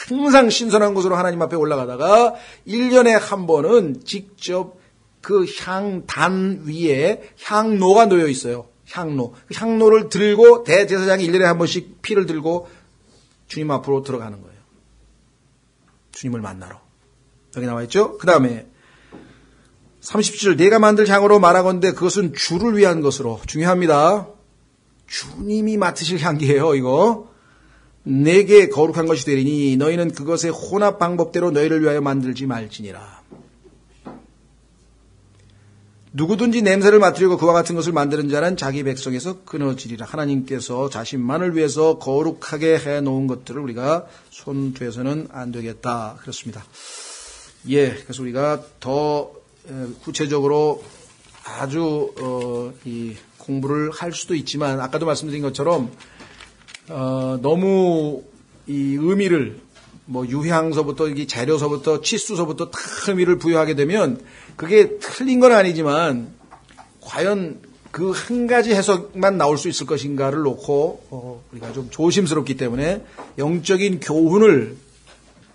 항상 신선한 곳으로 하나님 앞에 올라가다가 1년에 한 번은 직접 그 향단 위에 향로가 놓여 있어요. 향로를 들고 대제사장이 1년에 한 번씩 피를 들고 주님 앞으로 들어가는 거예요. 주님을 만나러. 여기 나와 있죠? 그 다음에 37절 내가 만들 향으로 말하건대 그것은 주를 위한 것으로. 중요합니다. 주님이 맡으실 향기예요. 이거. 내게 거룩한 것이 되리니 너희는 그것의 혼합 방법대로 너희를 위하여 만들지 말지니라. 누구든지 냄새를 맡으려고 그와 같은 것을 만드는 자는 자기 백성에서 끊어지리라. 하나님께서 자신만을 위해서 거룩하게 해놓은 것들을 우리가 손대서는 안 되겠다. 그렇습니다. 예, 그래서 우리가 더 구체적으로 아주 이 공부를 할 수도 있지만 아까도 말씀드린 것처럼 너무 이 의미를 유향서부터 이 재료서부터 치수서부터 다 의미를 부여하게 되면 그게 틀린 건 아니지만 과연 그 한 가지 해석만 나올 수 있을 것인가를 놓고 우리가 좀 조심스럽기 때문에 영적인 교훈을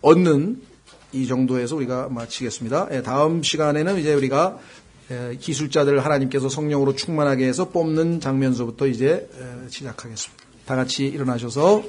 얻는 이 정도에서 우리가 마치겠습니다. 다음 시간에는 이제 우리가 기술자들 하나님께서 성령으로 충만하게 해서 뽑는 장면서부터 이제 시작하겠습니다. 다 같이 일어나셔서